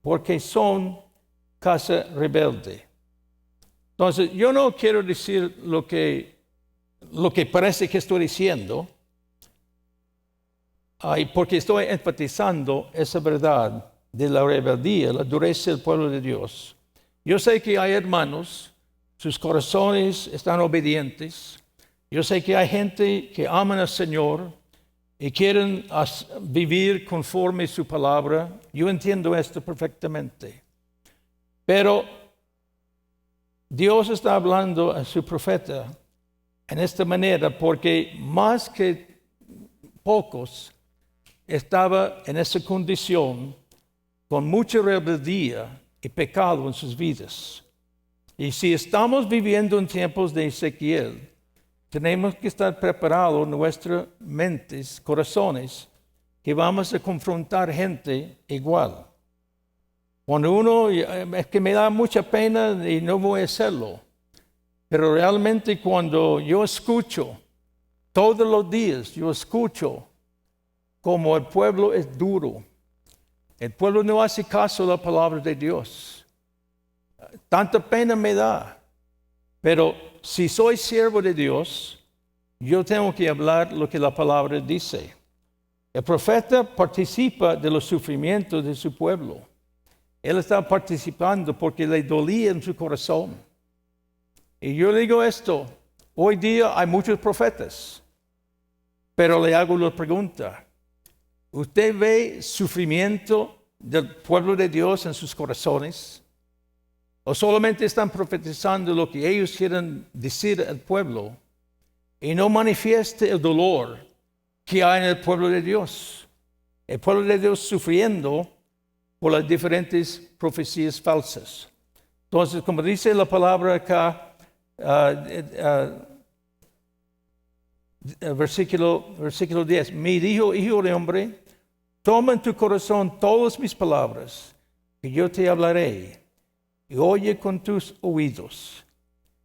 porque son casa rebelde. Entonces, yo no quiero decir lo que parece que estoy diciendo, porque estoy enfatizando esa verdad de la rebeldía, la dureza del pueblo de Dios. Yo sé que hay hermanos, sus corazones están obedientes. Yo sé que hay gente que aman al Señor y quieren vivir conforme a su palabra. Yo entiendo esto perfectamente. Pero Dios está hablando a su profeta en esta manera porque más que pocos estaba en esa condición con mucha rebeldía y pecado en sus vidas. Y si estamos viviendo en tiempos de Ezequiel, tenemos que estar preparados nuestras mentes, corazones, que vamos a confrontar gente igual. Cuando uno, es que me da mucha pena y no voy a hacerlo, pero realmente cuando yo escucho, todos los días yo escucho como el pueblo es duro, el pueblo no hace caso a la palabra de Dios. Tanta pena me da, pero si soy siervo de Dios, yo tengo que hablar lo que la palabra dice. El profeta participa de los sufrimientos de su pueblo. Él está participando porque le dolía en su corazón. Y yo digo esto, hoy día hay muchos profetas, pero le hago la pregunta, ¿usted ve sufrimiento del pueblo de Dios en sus corazones? ¿O solamente están profetizando lo que ellos quieren decir al pueblo y no manifieste el dolor que hay en el pueblo de Dios? El pueblo de Dios sufriendo por las diferentes profecías falsas. Entonces, como dice la palabra acá, versículo 10, me dijo, hijo de hombre, toma en tu corazón todas mis palabras, que yo te hablaré, y oye con tus oídos.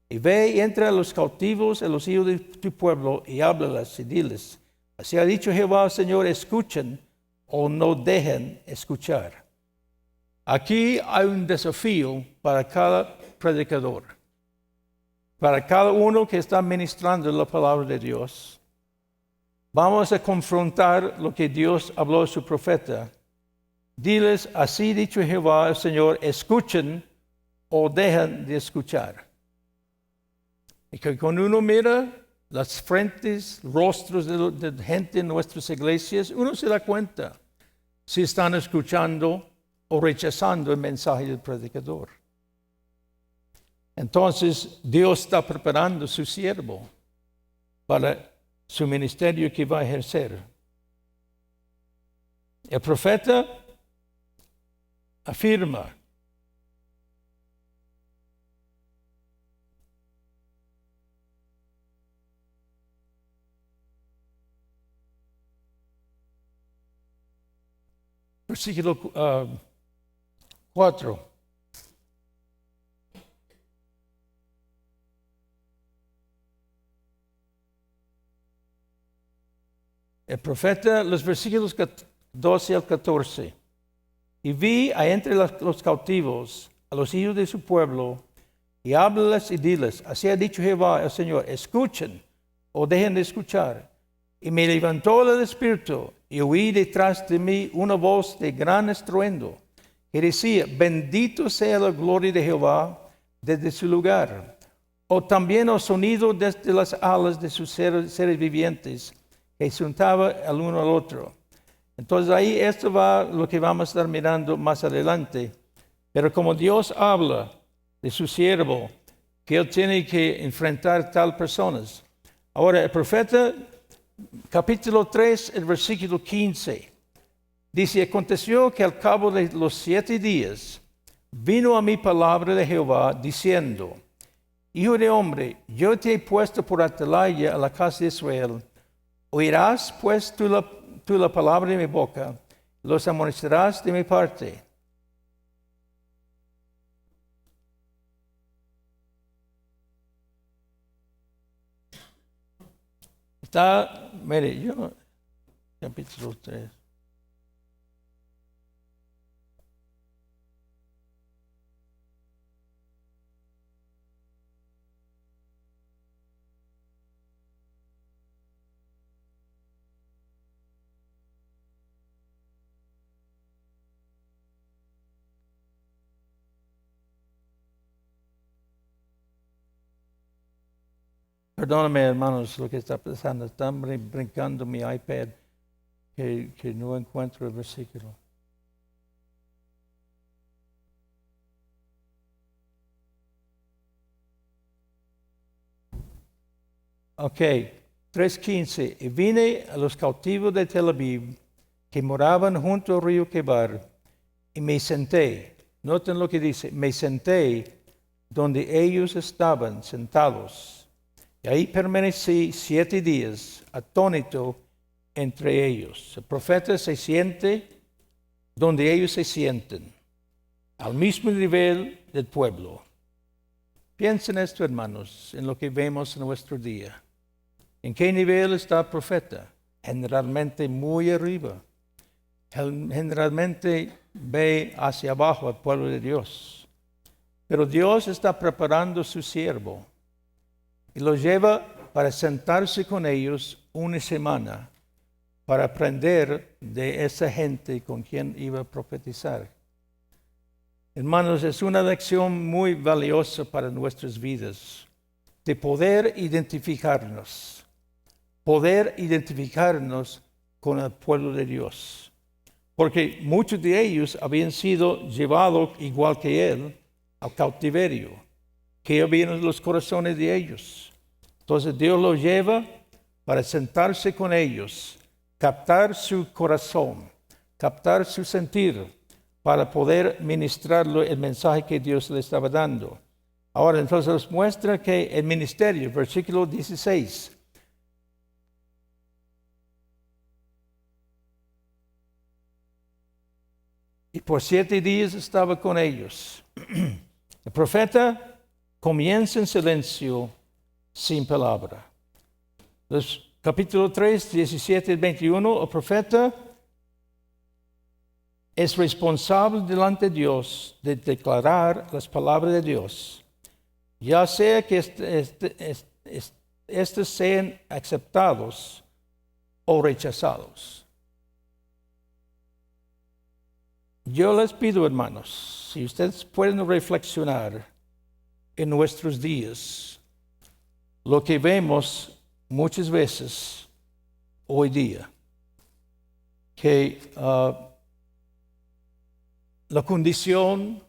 Y ve y entra a los cautivos, a los hijos de tu pueblo, y háblalas y diles, así ha dicho Jehová, Señor, escuchen o no dejen escuchar. Aquí hay un desafío para cada predicador, para cada uno que está ministrando la palabra de Dios. Vamos a confrontar lo que Dios habló a su profeta. Diles, así ha dicho Jehová, Señor, escuchen o dejen de escuchar. Y que cuando uno mira las frentes, rostros de gente en nuestras iglesias, uno se da cuenta si están escuchando o rechazando el mensaje del predicador. Entonces, Dios está preparando a su siervo para su ministerio que va a ejercer. El profeta afirma, versículo 4. El profeta, los versículos 12 al 14. Y vi a entre los cautivos a los hijos de su pueblo, y háblales y diles, así ha dicho Jehová el Señor, escuchen o dejen de escuchar. Y me levantó el espíritu, y oí detrás de mí una voz de gran estruendo, que decía, bendito sea la gloria de Jehová desde su lugar. O también el sonido desde las alas de sus seres vivientes, que se juntaba el uno al otro. Entonces ahí esto va lo que vamos a estar mirando más adelante. Pero como Dios habla de su siervo, que él tiene que enfrentar tal personas. Ahora el profeta, capítulo 3, el versículo 15, dice, aconteció que al cabo de los 7 días, vino a mí palabra de Jehová, diciendo, hijo de hombre, yo te he puesto por atalaya a la casa de Israel. Oirás pues tú la palabra de mi boca, los amonestarás de mi parte. Está, mire, yo, capítulo 3. Perdóname, hermanos, lo que está pasando. Están brincando mi iPad que no encuentro el versículo. Ok, 3:15. Y vine a los cautivos de Tel Aviv que moraban junto al río Quebar y me senté Noten lo que dice, me senté donde ellos estaban sentados. Y ahí permanecí 7 días, atónito entre ellos. El profeta se siente donde ellos se sienten, al mismo nivel del pueblo. Piensen esto, hermanos, en lo que vemos en nuestro día. ¿En qué nivel está el profeta? Generalmente muy arriba. Generalmente ve hacia abajo al pueblo de Dios. Pero Dios está preparando a su siervo y lo lleva para sentarse con ellos una semana para aprender de esa gente con quien iba a profetizar. Hermanos, es una lección muy valiosa para nuestras vidas, de poder identificarnos con el pueblo de Dios. Porque muchos de ellos habían sido llevados, igual que él, al cautiverio, que había en los corazones de ellos. Entonces Dios los lleva para sentarse con ellos, captar su corazón, captar su sentir, para poder ministrarlo el mensaje que Dios le estaba dando. Ahora, entonces nos muestra que el ministerio, versículo 16, y por 7 días estaba con ellos. El profeta comienza en silencio, sin palabra. Entonces, capítulo 3, 17 y 21, el profeta es responsable delante de Dios de declarar las palabras de Dios, ya sea que estos sean aceptados o rechazados. Yo les pido, hermanos, si ustedes pueden reflexionar en nuestros días, lo que vemos muchas veces hoy día, que la condición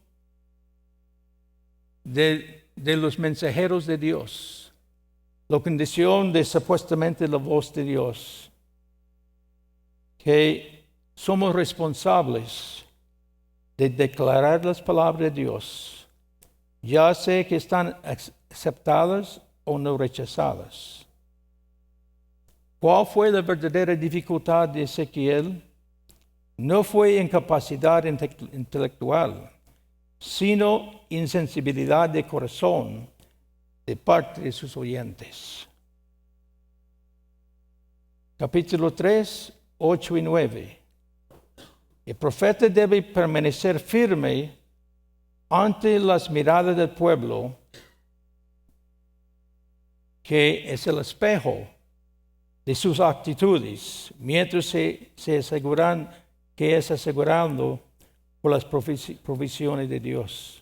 de los mensajeros de Dios, la condición de supuestamente la voz de Dios, que somos responsables de declarar las palabras de Dios, ya sea que están aceptadas o no rechazadas. ¿Cuál fue la verdadera dificultad de Ezequiel? No fue incapacidad intelectual, sino insensibilidad de corazón de parte de sus oyentes. Capítulo 3, 8 y 9. El profeta debe permanecer firme ante las miradas del pueblo, que es el espejo de sus actitudes, mientras se aseguran que es asegurando por las provisiones de Dios.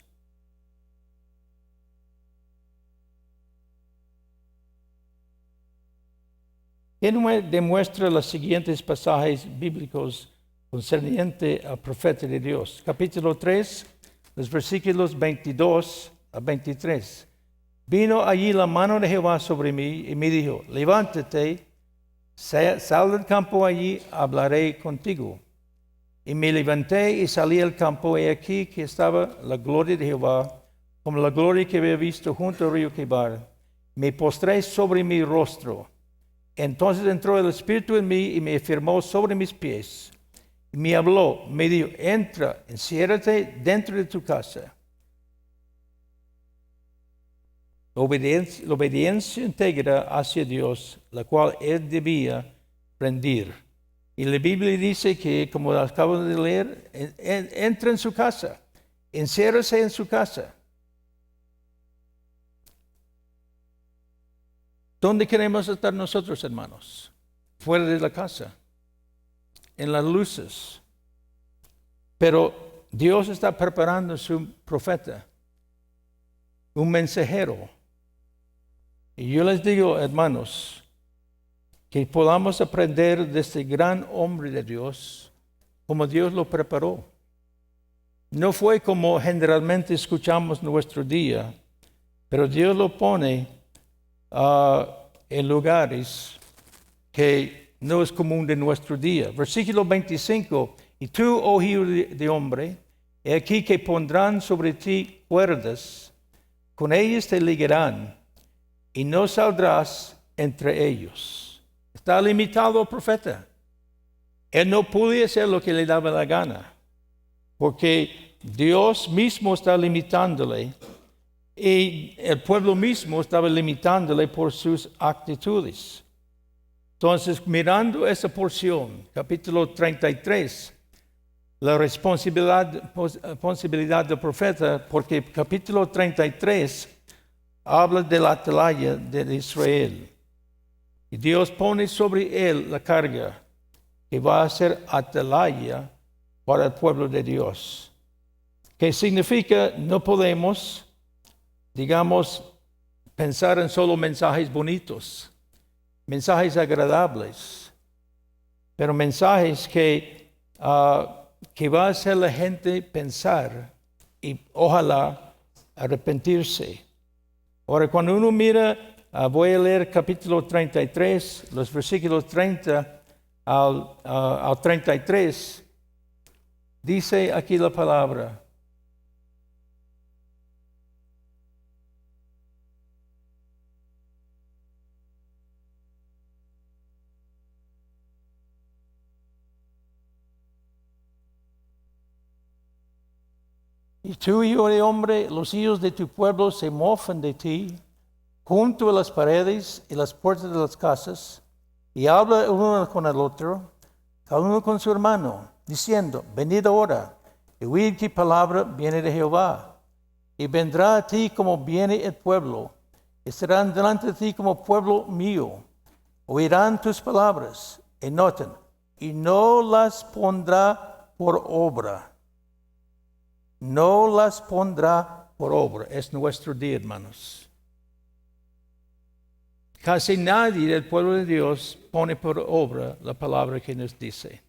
Él demuestra los siguientes pasajes bíblicos concernientes al profeta de Dios. Capítulo 3, los versículos 22 a 23. Vino allí la mano de Jehová sobre mí y me dijo, levántate, sal del campo allí, hablaré contigo. Y me levanté y salí al campo, y aquí que estaba la gloria de Jehová, como la gloria que había visto junto al río Quebar. Me postré sobre mi rostro. Entonces entró el Espíritu en mí y me afirmó sobre mis pies. Y me habló, me dijo, entra, enciérrate dentro de tu casa. La obediencia íntegra hacia Dios, la cual él debía rendir. Y la Biblia dice que, como acabo de leer, entra en su casa, enciérrese en su casa. ¿Dónde queremos estar nosotros, hermanos? Fuera de la casa, en las luces. Pero Dios está preparando a su profeta, un mensajero. Y yo les digo, hermanos, que podamos aprender de este gran hombre de Dios, como Dios lo preparó. No fue como generalmente escuchamos nuestro día, pero Dios lo pone en lugares que no es común de nuestro día. Versículo 25, y tú, oh hijo de hombre, He aquí que pondrán sobre ti cuerdas, con ellas te ligarán, y no saldrás entre ellos. Está limitado el profeta. Él no podía hacer lo que le daba la gana, porque Dios mismo está limitándole, y el pueblo mismo estaba limitándole por sus actitudes. Entonces, mirando esa porción, capítulo 33, la responsabilidad del profeta, porque capítulo 33 habla de la atalaya de Israel. Y Dios pone sobre él la carga que va a ser atalaya para el pueblo de Dios. ¿Qué significa? No podemos, digamos, pensar en solo mensajes bonitos, mensajes agradables, pero mensajes que va a hacer la gente pensar y ojalá arrepentirse. Ahora, cuando uno mira, voy a leer capítulo 33, los versículos 30 al 33, dice aquí la palabra: y tú, hijo de hombre, los hijos de tu pueblo se mofan de ti junto a las paredes y las puertas de las casas, y habla uno con el otro, cada uno con su hermano, diciendo: venid ahora, y oíd qué palabra viene de Jehová. Y vendrá a ti como viene el pueblo, y serán delante de ti como pueblo mío. Oirán tus palabras, y noten, y no las pondrá por obra. No las pondrá por obra. Es nuestro día, hermanos. Casi nadie del pueblo de Dios pone por obra la palabra que nos dice.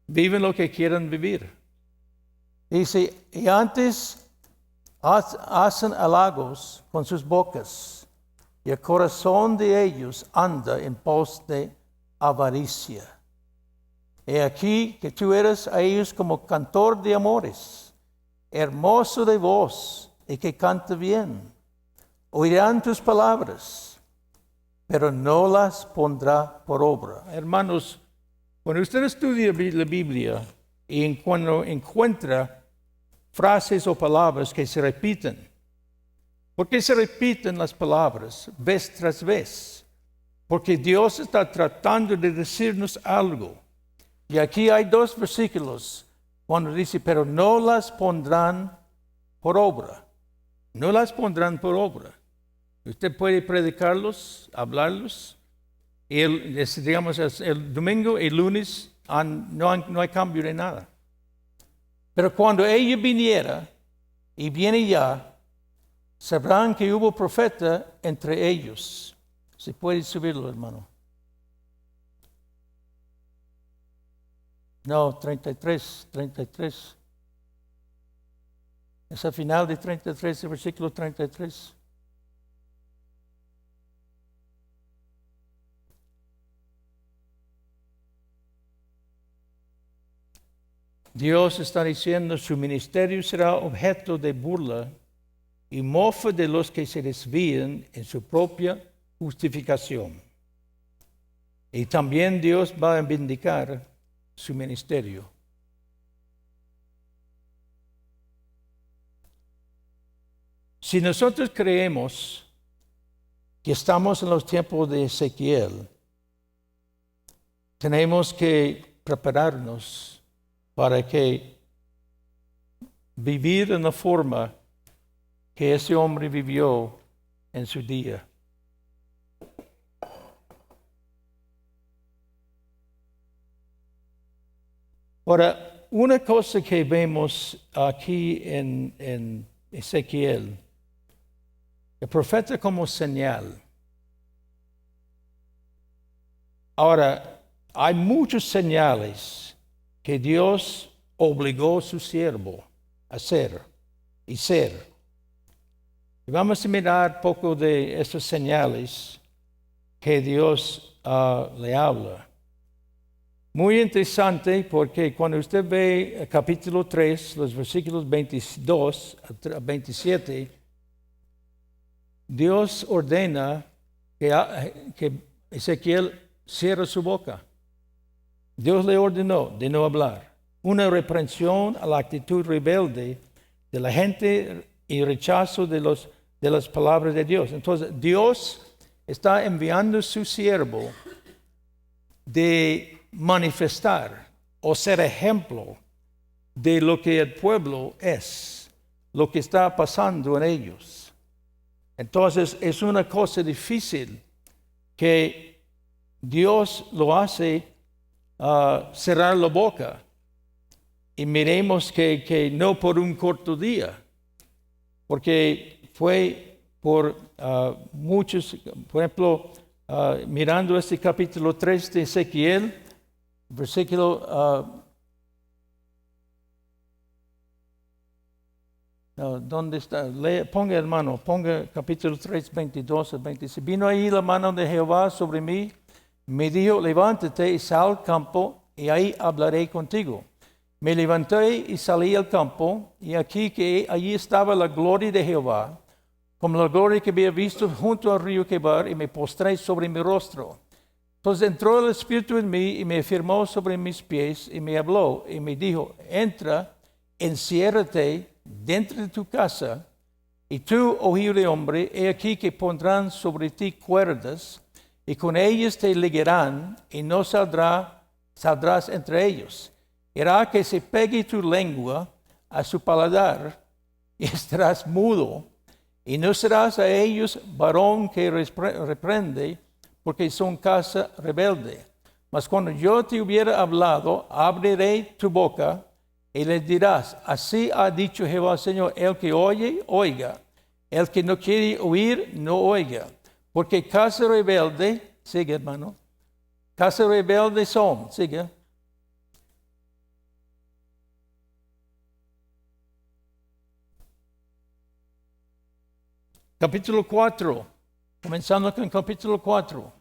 Viven lo que quieran vivir. Dice, y antes hacen halagos con sus bocas, y el corazón de ellos anda en pos de avaricia. He aquí que tú eres a ellos como cantor de amores, hermoso de voz y que canta bien. Oirán tus palabras, pero no las pondrá por obra. Hermanos, cuando usted estudia la Biblia y cuando encuentra frases o palabras que se repiten, ¿por qué se repiten las palabras vez tras vez? Porque Dios está tratando de decirnos algo. Y aquí hay dos versículos cuando dice, pero no las pondrán por obra. No las pondrán por obra. Usted puede predicarlos, hablarlos, y el domingo y el lunes no hay cambio de nada. Pero cuando ella viniera, y viene ya, sabrán que hubo profeta entre ellos. Si puede subirlo, hermano. No, 33. Es al final de 33, el versículo 33. Dios está diciendo, su ministerio será objeto de burla y mofa de los que se desvían en su propia justificación. Y también Dios va a vindicar su ministerio. Si nosotros creemos que estamos en los tiempos de Ezequiel, tenemos que prepararnos para que vivir en la forma que ese hombre vivió en su día. Ahora, una cosa que vemos aquí en Ezequiel, el profeta como señal. Ahora, hay muchas señales que Dios obligó a su siervo a hacer y ser. Y vamos a mirar poco de esas señales que Dios le habla. Muy interesante porque cuando usted ve el capítulo 3, los versículos 22 a 27, Dios ordena que Ezequiel cierre su boca. Dios le ordenó de no hablar. Una reprensión a la actitud rebelde de la gente y rechazo de las palabras de Dios. Entonces, Dios está enviando a su siervo de manifestar o ser ejemplo de lo que el pueblo es, lo que está pasando en ellos. Entonces, es una cosa difícil que Dios lo hace cerrar la boca. Y miremos que no por un corto día, porque fue por muchos, por ejemplo, mirando este capítulo 3 de Ezequiel, versículo, ¿dónde está? Ponga hermano, ponga capítulo 3, 22 a 26. Vino ahí la mano de Jehová sobre mí, me dijo, levántate y sal al campo, y ahí hablaré contigo. Me levanté y salí al campo, y aquí que allí estaba la gloria de Jehová, como la gloria que había visto junto al río Quebar, y me postré sobre mi rostro. Entonces entró el Espíritu en mí, y me afirmó sobre mis pies, y me habló, y me dijo, entra, enciérrate dentro de tu casa, y tú, oh hijo de hombre, he aquí que pondrán sobre ti cuerdas, y con ellas te ligarán, y no saldrás entre ellos. Hará que se pegue tu lengua a su paladar, y estarás mudo, y no serás a ellos varón que reprende, porque son casa rebelde. Mas cuando yo te hubiera hablado, abriré tu boca, y les dirás, así ha dicho Jehová Señor, el que oye, oiga, el que no quiere oír, no oiga. Porque casa rebelde, sigue hermano, casa rebelde son, sigue. Capítulo 4, comenzando con capítulo 4.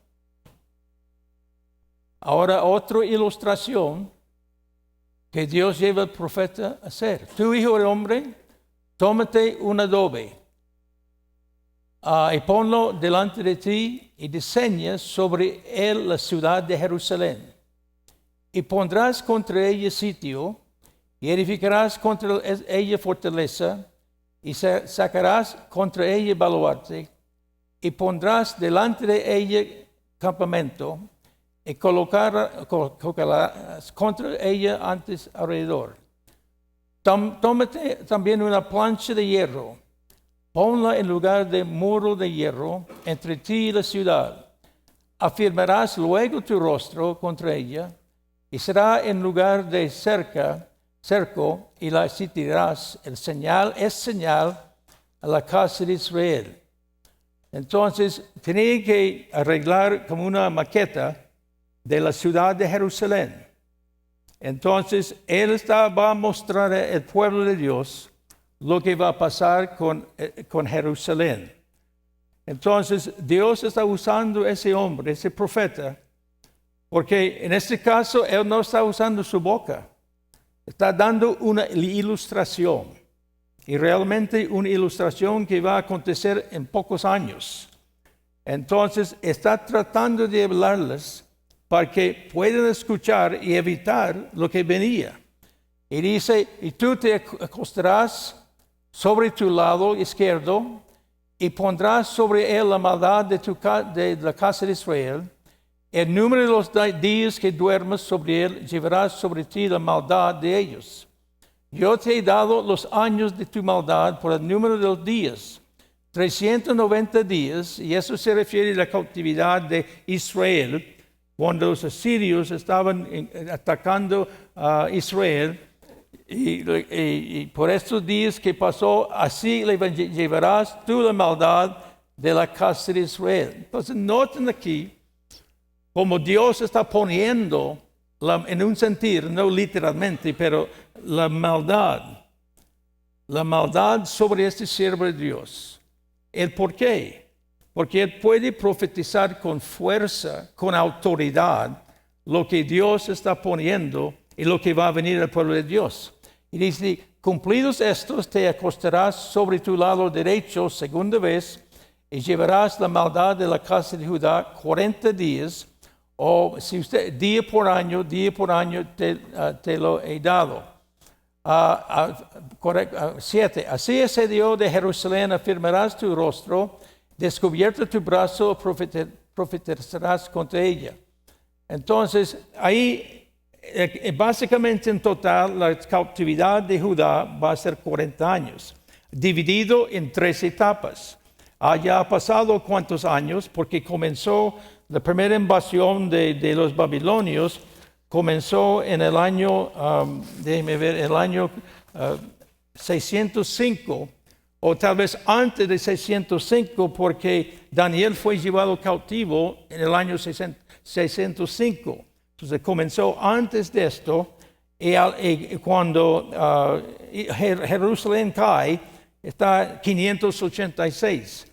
Ahora otra ilustración que Dios lleva al profeta a hacer. Tú, hijo de hombre, tómate un adobe y ponlo delante de ti y diseña sobre él la ciudad de Jerusalén. Y pondrás contra ella sitio y edificarás contra ella fortaleza y sacarás contra ella baluarte y pondrás delante de ella campamento y colocarás contra ella antes alrededor. Tómate también una plancha de hierro, ponla en lugar de muro de hierro entre ti y la ciudad. Afirmarás luego tu rostro contra ella y será en lugar de cerco y la citarás. Es señal a la casa de Israel. Entonces tenía que arreglar como una maqueta de la ciudad de Jerusalén. Entonces él va a mostrar al pueblo de Dios lo que va a pasar con Jerusalén. Entonces Dios está usando a ese hombre, ese profeta, porque en este caso él no está usando su boca. Está dando una ilustración, y realmente una ilustración que va a acontecer en pocos años. Entonces está tratando de hablarles para que puedan escuchar y evitar lo que venía. Y dice, y tú te acostarás sobre tu lado izquierdo y pondrás sobre él la maldad de la casa de Israel. El número de los días que duermas sobre él, llevarás sobre ti la maldad de ellos. Yo te he dado los años de tu maldad por el número de los días, 390 días, y eso se refiere a la cautividad de Israel, cuando los asirios estaban atacando a Israel, y por estos días que pasó, así le llevarás tú la maldad de la casa de Israel. Entonces, noten aquí, como Dios está poniendo, en un sentido, no literalmente, pero la maldad sobre este siervo de Dios. ¿El por qué? Porque él puede profetizar con fuerza, con autoridad, lo que Dios está poniendo y lo que va a venir al pueblo de Dios. Y dice, cumplidos estos, te acostarás sobre tu lado derecho segunda vez y llevarás la maldad de la casa de Judá 40 días, o si usted, día por año te lo he dado. 7. Así ese Dios de Jerusalén afirmarás tu rostro, descubierto tu brazo, profetizarás contra ella. Entonces, ahí, básicamente en total, la cautividad de Judá va a ser 40 años, dividido en 3 etapas. Ya ha pasado cuántos años, porque comenzó la primera invasión de los babilonios, comenzó en el año, déjeme ver, el año 605, o tal vez antes de 605, porque Daniel fue llevado cautivo en el año 605. Entonces comenzó antes de esto, y cuando Jerusalén cae, está 586.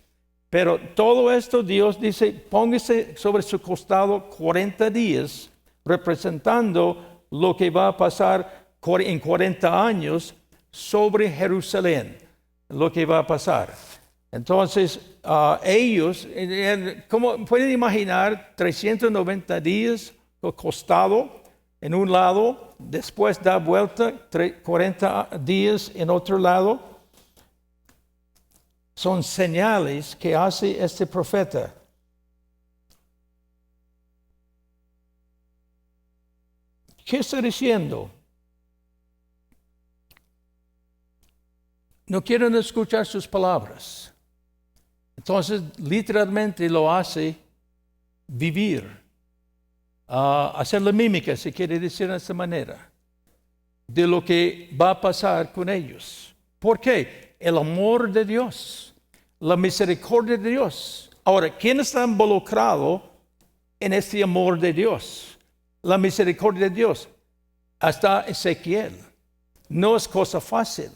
Pero todo esto Dios dice, póngase sobre su costado 40 días, representando lo que va a pasar en 40 años sobre Jerusalén, lo que va a pasar. Entonces, ellos, ¿cómo pueden imaginar 390 días costado en un lado, después da vuelta 40 días en otro lado? Son señales que hace este profeta. ¿Qué está diciendo? No quieren escuchar sus palabras. Entonces, literalmente lo hace vivir, hacer la mímica, si quiere decir de esta manera, de lo que va a pasar con ellos. ¿Por qué? El amor de Dios, la misericordia de Dios. Ahora, ¿quién está involucrado en este amor de Dios? La misericordia de Dios. Hasta Ezequiel. No es cosa fácil.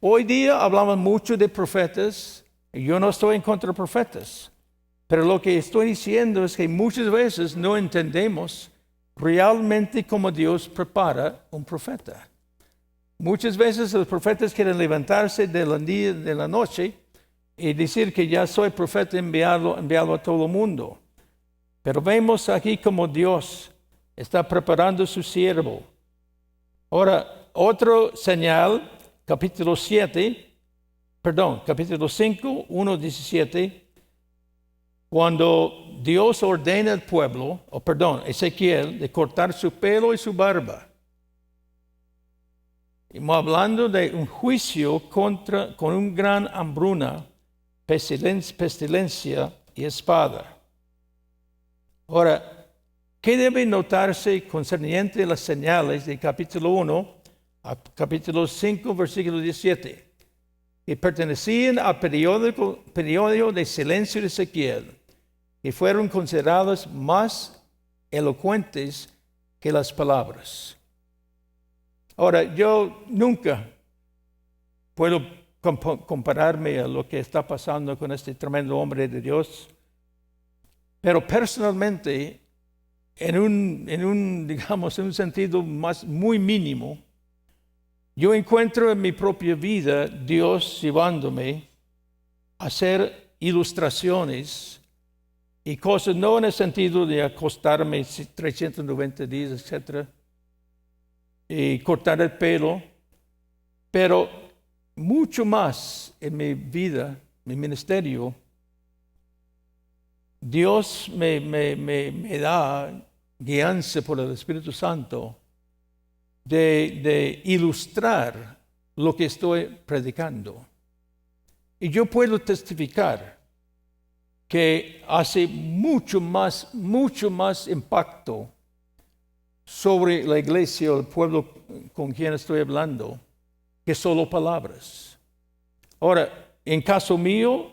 Hoy día hablamos mucho de profetas, y yo no estoy en contra de profetas, pero lo que estoy diciendo es que muchas veces no entendemos realmente cómo Dios prepara un profeta. Muchas veces los profetas quieren levantarse del día de la noche y decir que ya soy profeta enviado a todo el mundo. Pero vemos aquí como Dios está preparando a su siervo. Ahora, otro señal, capítulo 5, 1:17, cuando Dios ordena al pueblo, Ezequiel, de cortar su pelo y su barba. Estamos hablando de un juicio con una gran hambruna, pestilencia y espada. Ahora, ¿qué debe notarse concerniente a las señales de capítulo 1 a capítulo 5, versículo 17? Que pertenecían al periodo de silencio de Ezequiel y fueron consideradas más elocuentes que las palabras. Ahora, yo nunca puedo compararme a lo que está pasando con este tremendo hombre de Dios, pero personalmente, en un sentido muy mínimo, yo encuentro en mi propia vida Dios llevándome a hacer ilustraciones y cosas, no en el sentido de acostarme 390 días, etc., y cortar el pelo, pero mucho más en mi vida, mi ministerio, Dios me da guianza por el Espíritu Santo de ilustrar lo que estoy predicando. Y yo puedo testificar que hace mucho más impacto sobre la iglesia o el pueblo con quien estoy hablando que solo palabras. Ahora, en caso mío,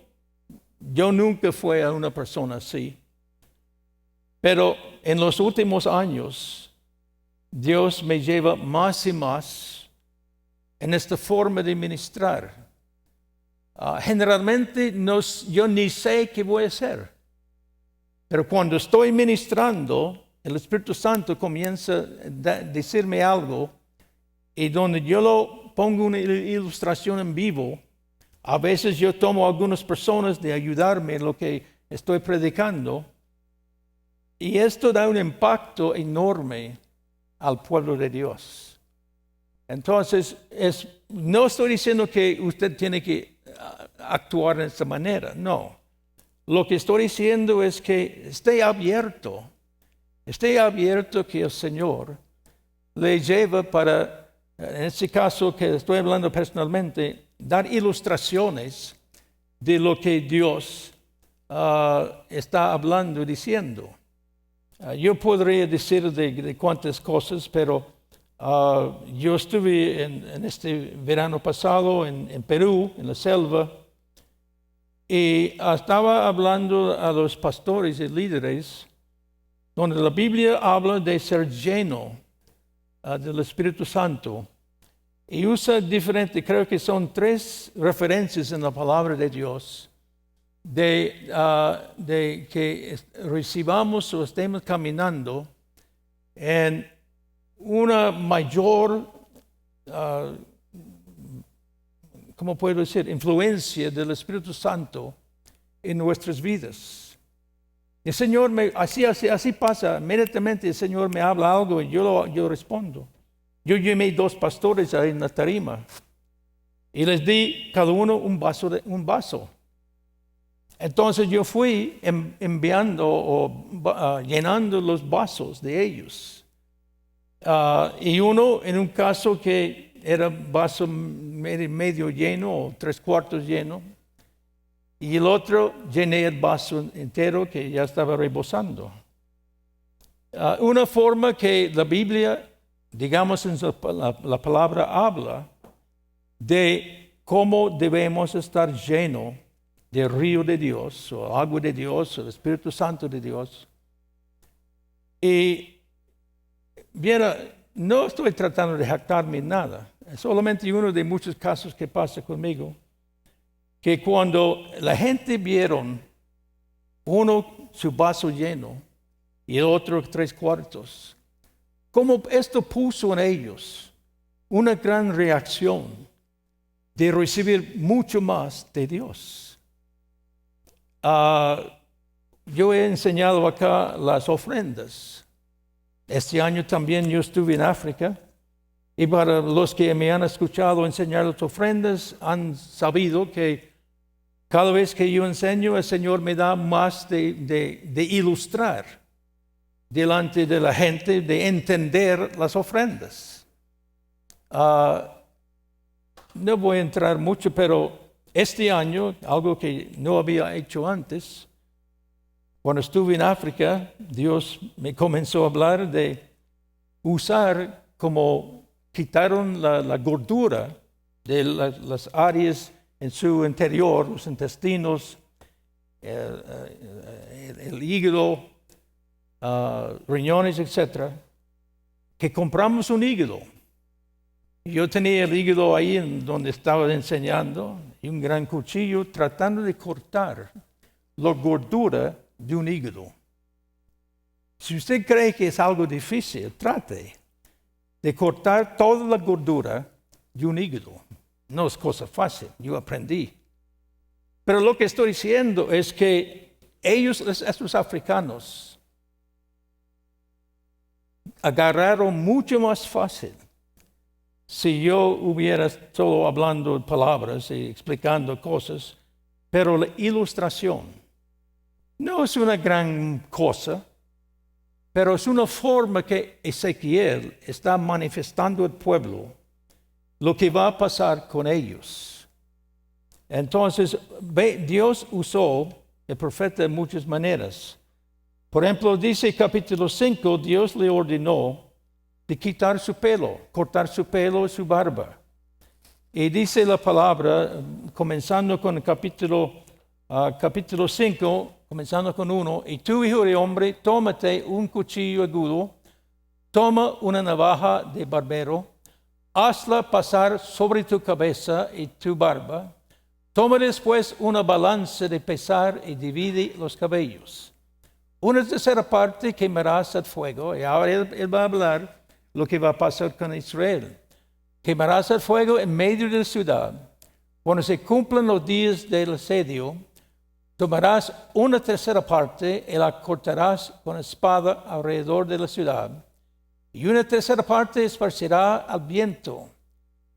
yo nunca fui a una persona así, pero en los últimos años Dios me lleva más y más en esta forma de ministrar. Generalmente yo ni sé qué voy a hacer, pero cuando estoy ministrando, el Espíritu Santo comienza a decirme algo y donde yo lo pongo una ilustración en vivo, a veces yo tomo a algunas personas de ayudarme en lo que estoy predicando y esto da un impacto enorme al pueblo de Dios. Entonces, no estoy diciendo que usted tiene que actuar de esta manera, no. Lo que estoy diciendo es que esté abierto que el Señor le lleve para, en este caso que estoy hablando personalmente, dar ilustraciones de lo que Dios está hablando y diciendo. Yo podría decir de cuántas cosas, pero yo estuve en este verano pasado en Perú, en la selva, y estaba hablando a los pastores y líderes, donde la Biblia habla de ser lleno del Espíritu Santo. Y usa diferentes, creo que son 3 referencias en la palabra de Dios, de que recibamos o estemos caminando en una mayor, ¿cómo puedo decir?, influencia del Espíritu Santo en nuestras vidas. El Señor, así pasa, inmediatamente el Señor me habla algo y yo respondo. Yo llamé 2 pastores ahí en la tarima y les di cada uno un vaso. Entonces yo fui enviando o llenando los vasos de ellos. Y uno, en un caso que era vaso medio lleno o 3/4 lleno, y el otro llené el vaso entero que ya estaba rebosando. Una forma que la Biblia, digamos, en la palabra habla de cómo debemos estar llenos del río de Dios, o agua de Dios, o el Espíritu Santo de Dios. Y viera, no estoy tratando de jactarme en nada, es solamente uno de muchos casos que pasa conmigo, que cuando la gente vieron uno su vaso lleno y el otro 3/4, como esto puso en ellos una gran reacción de recibir mucho más de Dios. Yo he enseñado acá las ofrendas. Este año también yo estuve en África y para los que me han escuchado enseñar las ofrendas han sabido que cada vez que yo enseño el Señor me da más de ilustrar delante de la gente, de entender las ofrendas. No voy a entrar mucho, pero este año, algo que no había hecho antes, cuando estuve en África, Dios me comenzó a hablar de usar como quitaron la gordura de las áreas en su interior, los intestinos, el hígado, riñones, etc., que compramos un hígado. Yo tenía el hígado ahí en donde estaba enseñando y un gran cuchillo tratando de cortar la gordura de un hígado. Si usted cree que es algo difícil, trate de cortar toda la gordura de un hígado. No es cosa fácil, yo aprendí. Pero lo que estoy diciendo es que ellos, estos africanos, agarraron mucho más fácil. Si yo hubiera solo hablando palabras y explicando cosas, pero la ilustración no es una gran cosa, pero es una forma que Ezequiel está manifestando al pueblo lo que va a pasar con ellos. Entonces, Dios usó el profeta de muchas maneras. Por ejemplo, dice capítulo 5, Dios le ordenó de quitar su pelo, cortar su pelo y su barba. Y dice la palabra, comenzando con el capítulo 5, comenzando con 1, y tú, hijo de hombre, tómate un cuchillo agudo, toma una navaja de barbero, hazla pasar sobre tu cabeza y tu barba, toma después una balanza de pesar y divide los cabellos. una tercera parte quemarás al fuego. Y ahora él va a hablar lo que va a pasar con Israel. Quemarás el fuego en medio de la ciudad. Cuando se cumplan los días del asedio, tomarás una tercera parte y la cortarás con espada alrededor de la ciudad. Y una tercera parte esparcirá al viento.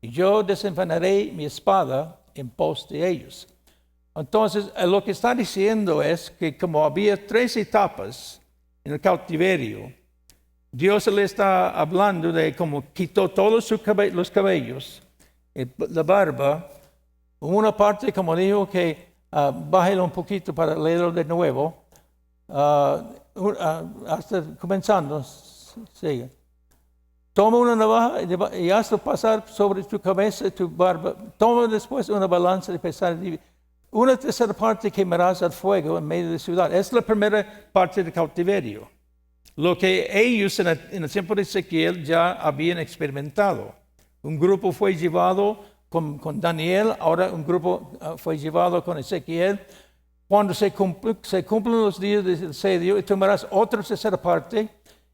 Y yo desenvainaré mi espada en pos de ellos. Entonces, lo que está diciendo es que como había 3 etapas en el cautiverio, Dios le está hablando de cómo quitó todos los cabellos, la barba. Una parte, como dijo, que bájelo un poquito para leerlo de nuevo. Hasta comenzando, sigue. Toma una navaja y hazlo pasar sobre tu cabeza y tu barba. Toma después una balanza de pesar. Una tercera parte quemarás al fuego en medio de la ciudad. Es la primera parte del cautiverio. Lo que ellos en el tiempo de Ezequiel ya habían experimentado. Un grupo fue llevado con Daniel, ahora un grupo fue llevado con Ezequiel. Cuando se cumplen los días del asedio, tomarás otra tercera parte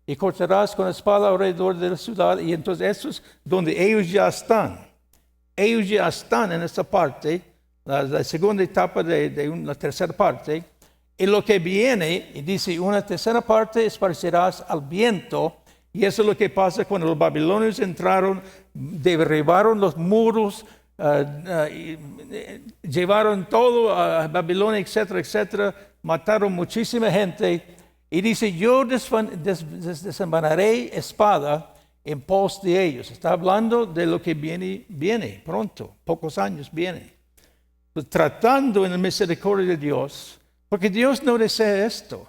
y cortarás con espada alrededor de la ciudad. Y entonces eso es donde ellos ya están. Ellos ya están en esta parte, la segunda etapa de la tercera parte. Y lo que viene, y dice, una tercera parte esparcirás al viento. Y eso es lo que pasa cuando los babilonios entraron, derribaron los muros, llevaron todo a Babilonia, etcétera, etcétera. Mataron muchísima gente. Y dice, yo desenvainaré espada en pos de ellos. Está hablando de lo que viene pronto, pocos años viene. Pues, tratando en la misericordia de Dios, porque Dios no desea esto.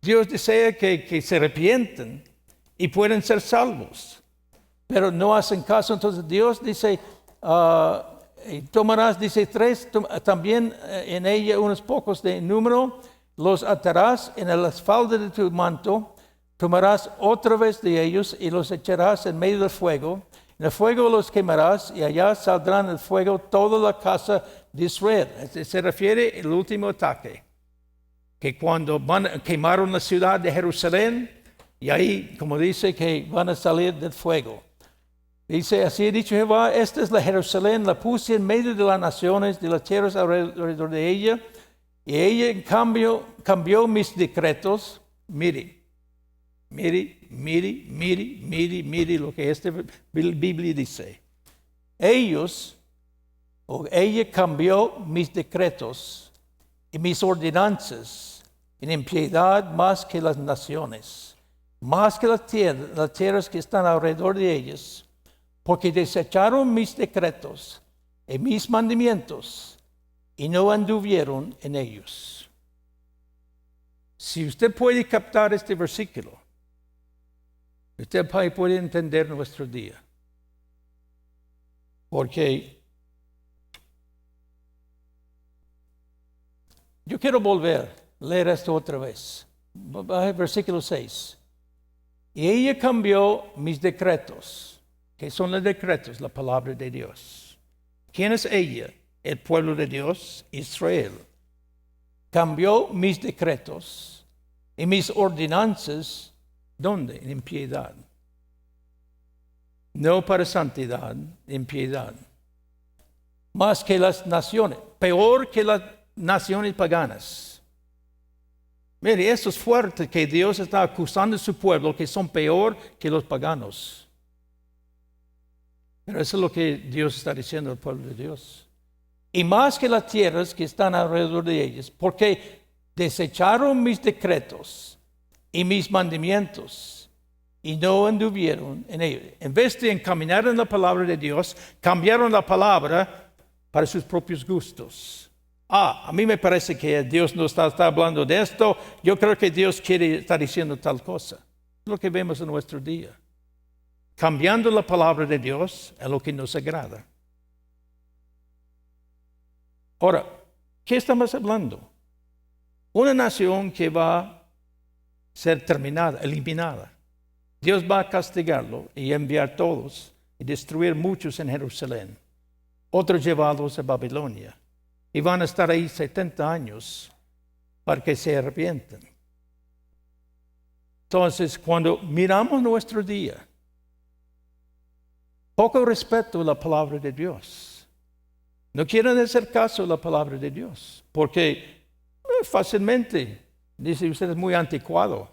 Dios desea que se arrepienten y pueden ser salvos. Pero no hacen caso. Entonces Dios dice, tomarás, dice 3, también en ella unos pocos de número, los atarás en la espalda de tu manto, tomarás otra vez de ellos y los echarás en medio del fuego. En el fuego los quemarás y allá saldrán del fuego toda la casa de Israel. Se refiere al último ataque, que cuando quemaron la ciudad de Jerusalén, y ahí, como dice, que van a salir del fuego. Dice, así ha dicho Jehová, esta es la Jerusalén, la puse en medio de las naciones, de las tierras alrededor de ella, y ella en cambio cambió mis decretos. Mire lo que esta Biblia dice. Ella cambió mis decretos y mis ordenanzas en impiedad más que las naciones, más que las tierras que están alrededor de ellas, porque desecharon mis decretos y mis mandamientos y no anduvieron en ellos. Si usted puede captar este versículo, usted puede entender nuestro día. Porque yo quiero volver a leer esto otra vez. Versículo 6. Y ella cambió mis decretos. ¿Qué son los decretos? La palabra de Dios. ¿Quién es ella? El pueblo de Dios, Israel. Cambió mis decretos y mis ordenanzas. ¿Dónde? En impiedad. No para santidad, impiedad. Más que las naciones, peor que las naciones paganas. Mire, eso es fuerte, que Dios está acusando a su pueblo que son peor que los paganos. Pero eso es lo que Dios está diciendo al pueblo de Dios. Y más que las tierras que están alrededor de ellas, porque desecharon mis decretos y mis mandamientos y no anduvieron en ellos. En vez de encaminar en la palabra de Dios, cambiaron la palabra para sus propios gustos. A mí me parece que Dios no está hablando de esto. Yo creo que Dios quiere estar diciendo tal cosa. Es lo que vemos en nuestro día. Cambiando la palabra de Dios a lo que nos agrada. Ahora, ¿qué estamos hablando? Una nación que va a ser terminada, eliminada. Dios va a castigarlo y enviar todos y destruir muchos en Jerusalén. Otros llevados a Babilonia. Y van a estar ahí 70 años para que se arrepientan. Entonces, cuando miramos nuestro día, poco respeto a la palabra de Dios. No quieren hacer caso a la palabra de Dios, porque fácilmente, dice usted, es muy anticuado.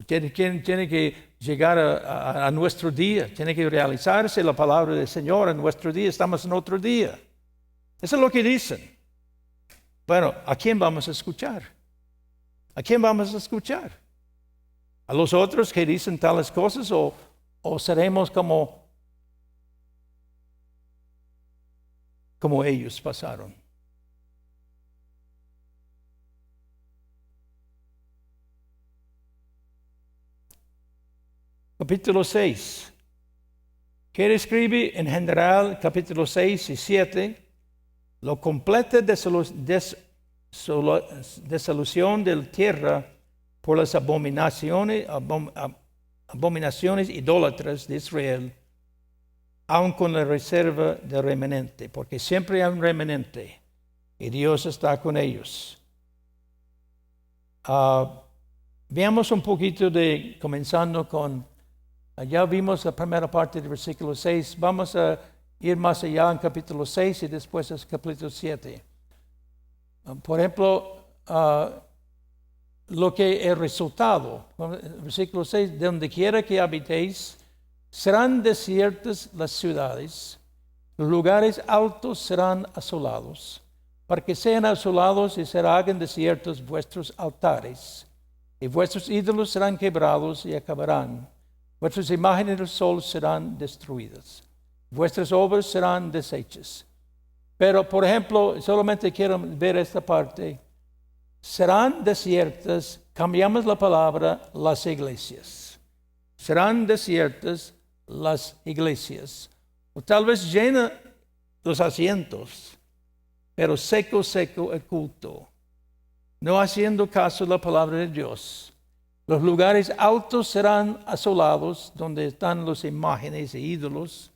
Tiene que llegar a nuestro día, tiene que realizarse la palabra del Señor en nuestro día, estamos en otro día. Eso es lo que dicen. Bueno, ¿a quién vamos a escuchar? ¿A quién vamos a escuchar? ¿A los otros que dicen tales cosas o seremos como ellos pasaron? Capítulo 6. Que describe en general capítulo 6 y 7 lo completa desolución de la tierra por las abominaciones idólatras de Israel, aun con la reserva del remanente, porque siempre hay un remanente y Dios está con ellos. Veamos un poquito comenzando con, ya vimos la primera parte del versículo 6, vamos a ir más allá en capítulo 6 y después es capítulo 7. Por ejemplo, lo que el resultado, versículo 6, de donde quiera que habitéis, serán desiertas las ciudades, los lugares altos serán asolados, para que sean asolados y se hagan desiertos vuestros altares, y vuestros ídolos serán quebrados y acabarán, vuestras imágenes del sol serán destruidas, vuestras obras serán deshechas. Pero, por ejemplo, solamente quiero ver esta parte. Serán desiertas, cambiamos la palabra, las iglesias. Serán desiertas las iglesias. O tal vez llena los asientos, pero seco el culto. No haciendo caso a la palabra de Dios. Los lugares altos serán asolados, donde están las imágenes e ídolos.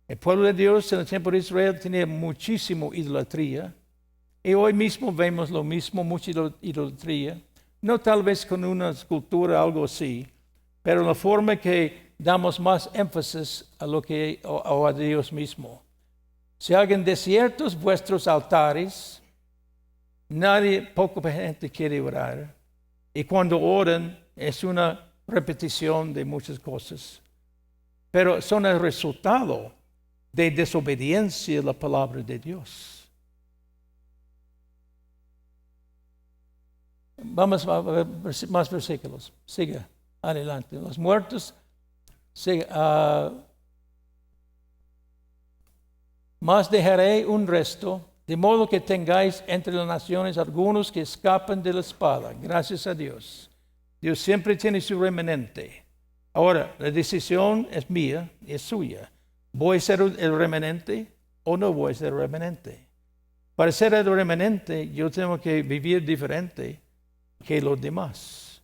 El pueblo de Dios en el tiempo de Israel tenía muchísimo idolatría. Y hoy mismo vemos lo mismo, mucha idolatría. No tal vez con una escultura, algo así, pero la forma que damos más énfasis a lo que o a Dios mismo. Se hagan desiertos vuestros altares. Poca gente quiere orar. Y cuando oran es una repetición de muchas cosas. Pero son el resultado de desobediencia a la palabra de Dios. Vamos a ver más versículos. Siga adelante. Los muertos, más dejaré un resto, de modo que tengáis entre las naciones algunos que escapan de la espada. Gracias a Dios. Dios siempre tiene su remanente. Ahora, la decisión es mía y es suya. ¿Voy a ser el remanente o no voy a ser el remanente? Para ser el remanente, yo tengo que vivir diferente que los demás.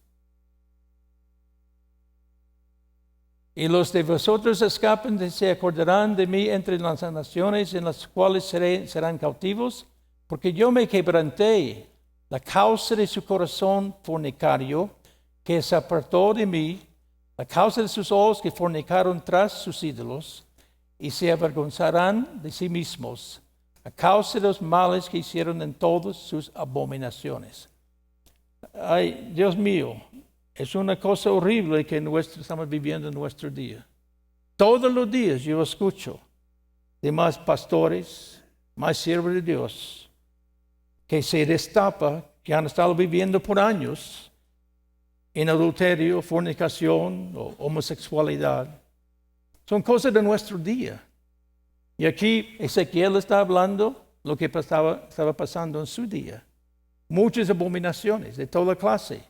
Y los de vosotros escapen se acordarán de mí entre las naciones en las cuales serán cautivos, porque yo me quebranté la causa de su corazón fornicario, que se apartó de mí, la causa de sus ojos que fornicaron tras sus ídolos, y se avergonzarán de sí mismos, a causa de los males que hicieron en todas sus abominaciones. Ay, Dios mío, es una cosa horrible que estamos viviendo en nuestro día. Todos los días yo escucho de más pastores, más siervos de Dios, que se destapa, que han estado viviendo por años en adulterio, fornicación o homosexualidad. Son cosas de nuestro día. Y aquí Ezequiel está hablando lo que estaba pasando en su día. Muchas abominaciones de toda clase.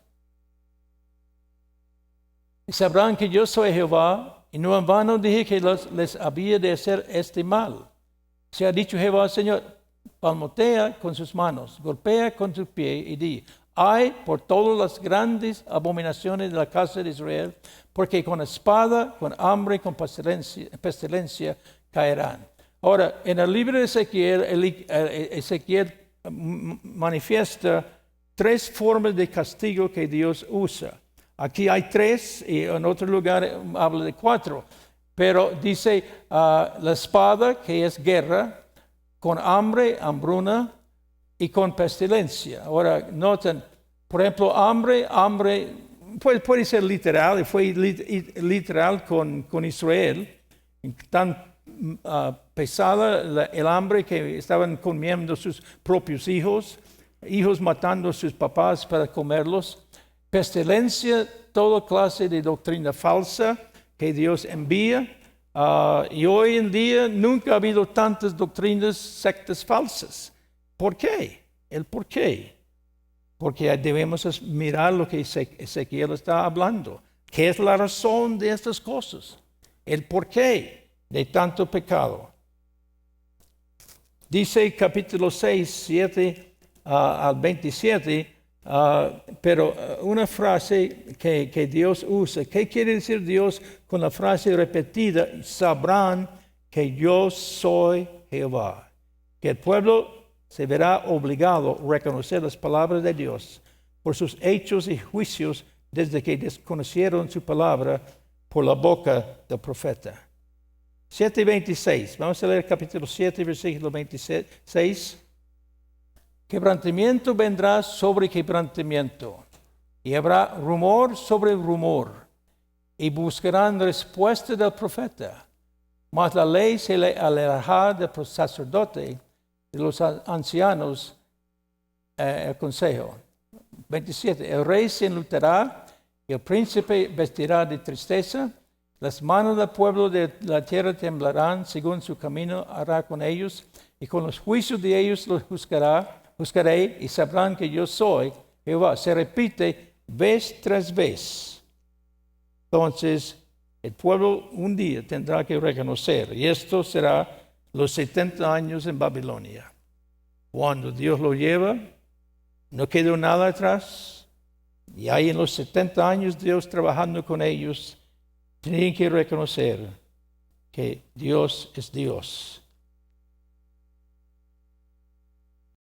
Y sabrán que yo soy Jehová, y no en vano dije que les había de hacer este mal. Se ha dicho Jehová, Señor, palmotea con sus manos, golpea con su pie y di, ay por todas las grandes abominaciones de la casa de Israel, porque con espada, con hambre y con pestilencia caerán. Ahora, en el libro de Ezequiel, Ezequiel manifiesta tres formas de castigo que Dios usa. Aquí hay 3 y en otro lugar habla de 4. Pero dice la espada, que es guerra, con hambre, hambruna y con pestilencia. Ahora, noten, por ejemplo, hambre puede ser literal, y fue literal con Israel. Tan pesada el hambre que estaban comiendo sus propios hijos matando a sus papás para comerlos. Pestilencia, toda clase de doctrina falsa que Dios envía. Y hoy en día nunca ha habido tantas doctrinas, sectas falsas. ¿Por qué? El por qué. Porque debemos mirar lo que Ezequiel está hablando. ¿Qué es la razón de estas cosas? El por qué de tanto pecado. Dice capítulo 6, 7 al 27, pero una frase que Dios usa. ¿Qué quiere decir Dios con la frase repetida? Sabrán que yo soy Jehová. Que el pueblo se verá obligado a reconocer las palabras de Dios por sus hechos y juicios desde que desconocieron su palabra por la boca del profeta. 7:26. Vamos a leer capítulo 7, versículo 26. Quebrantamiento vendrá sobre quebrantamiento, y habrá rumor sobre rumor, y buscarán respuesta del profeta. Mas la ley se le alejará del sacerdote, de los ancianos, el consejo. 27. El rey se enlutará, y el príncipe vestirá de tristeza. Las manos del pueblo de la tierra temblarán, según su camino hará con ellos, y con los juicios de ellos los juzgaré, y sabrán que yo soy Jehová. Se repite vez tras vez. Entonces, el pueblo un día tendrá que reconocer, y esto será los 70 años en Babilonia. Cuando Dios lo lleva, no quedó nada atrás, y ahí en los 70 años Dios trabajando con ellos, tienen que reconocer que Dios es Dios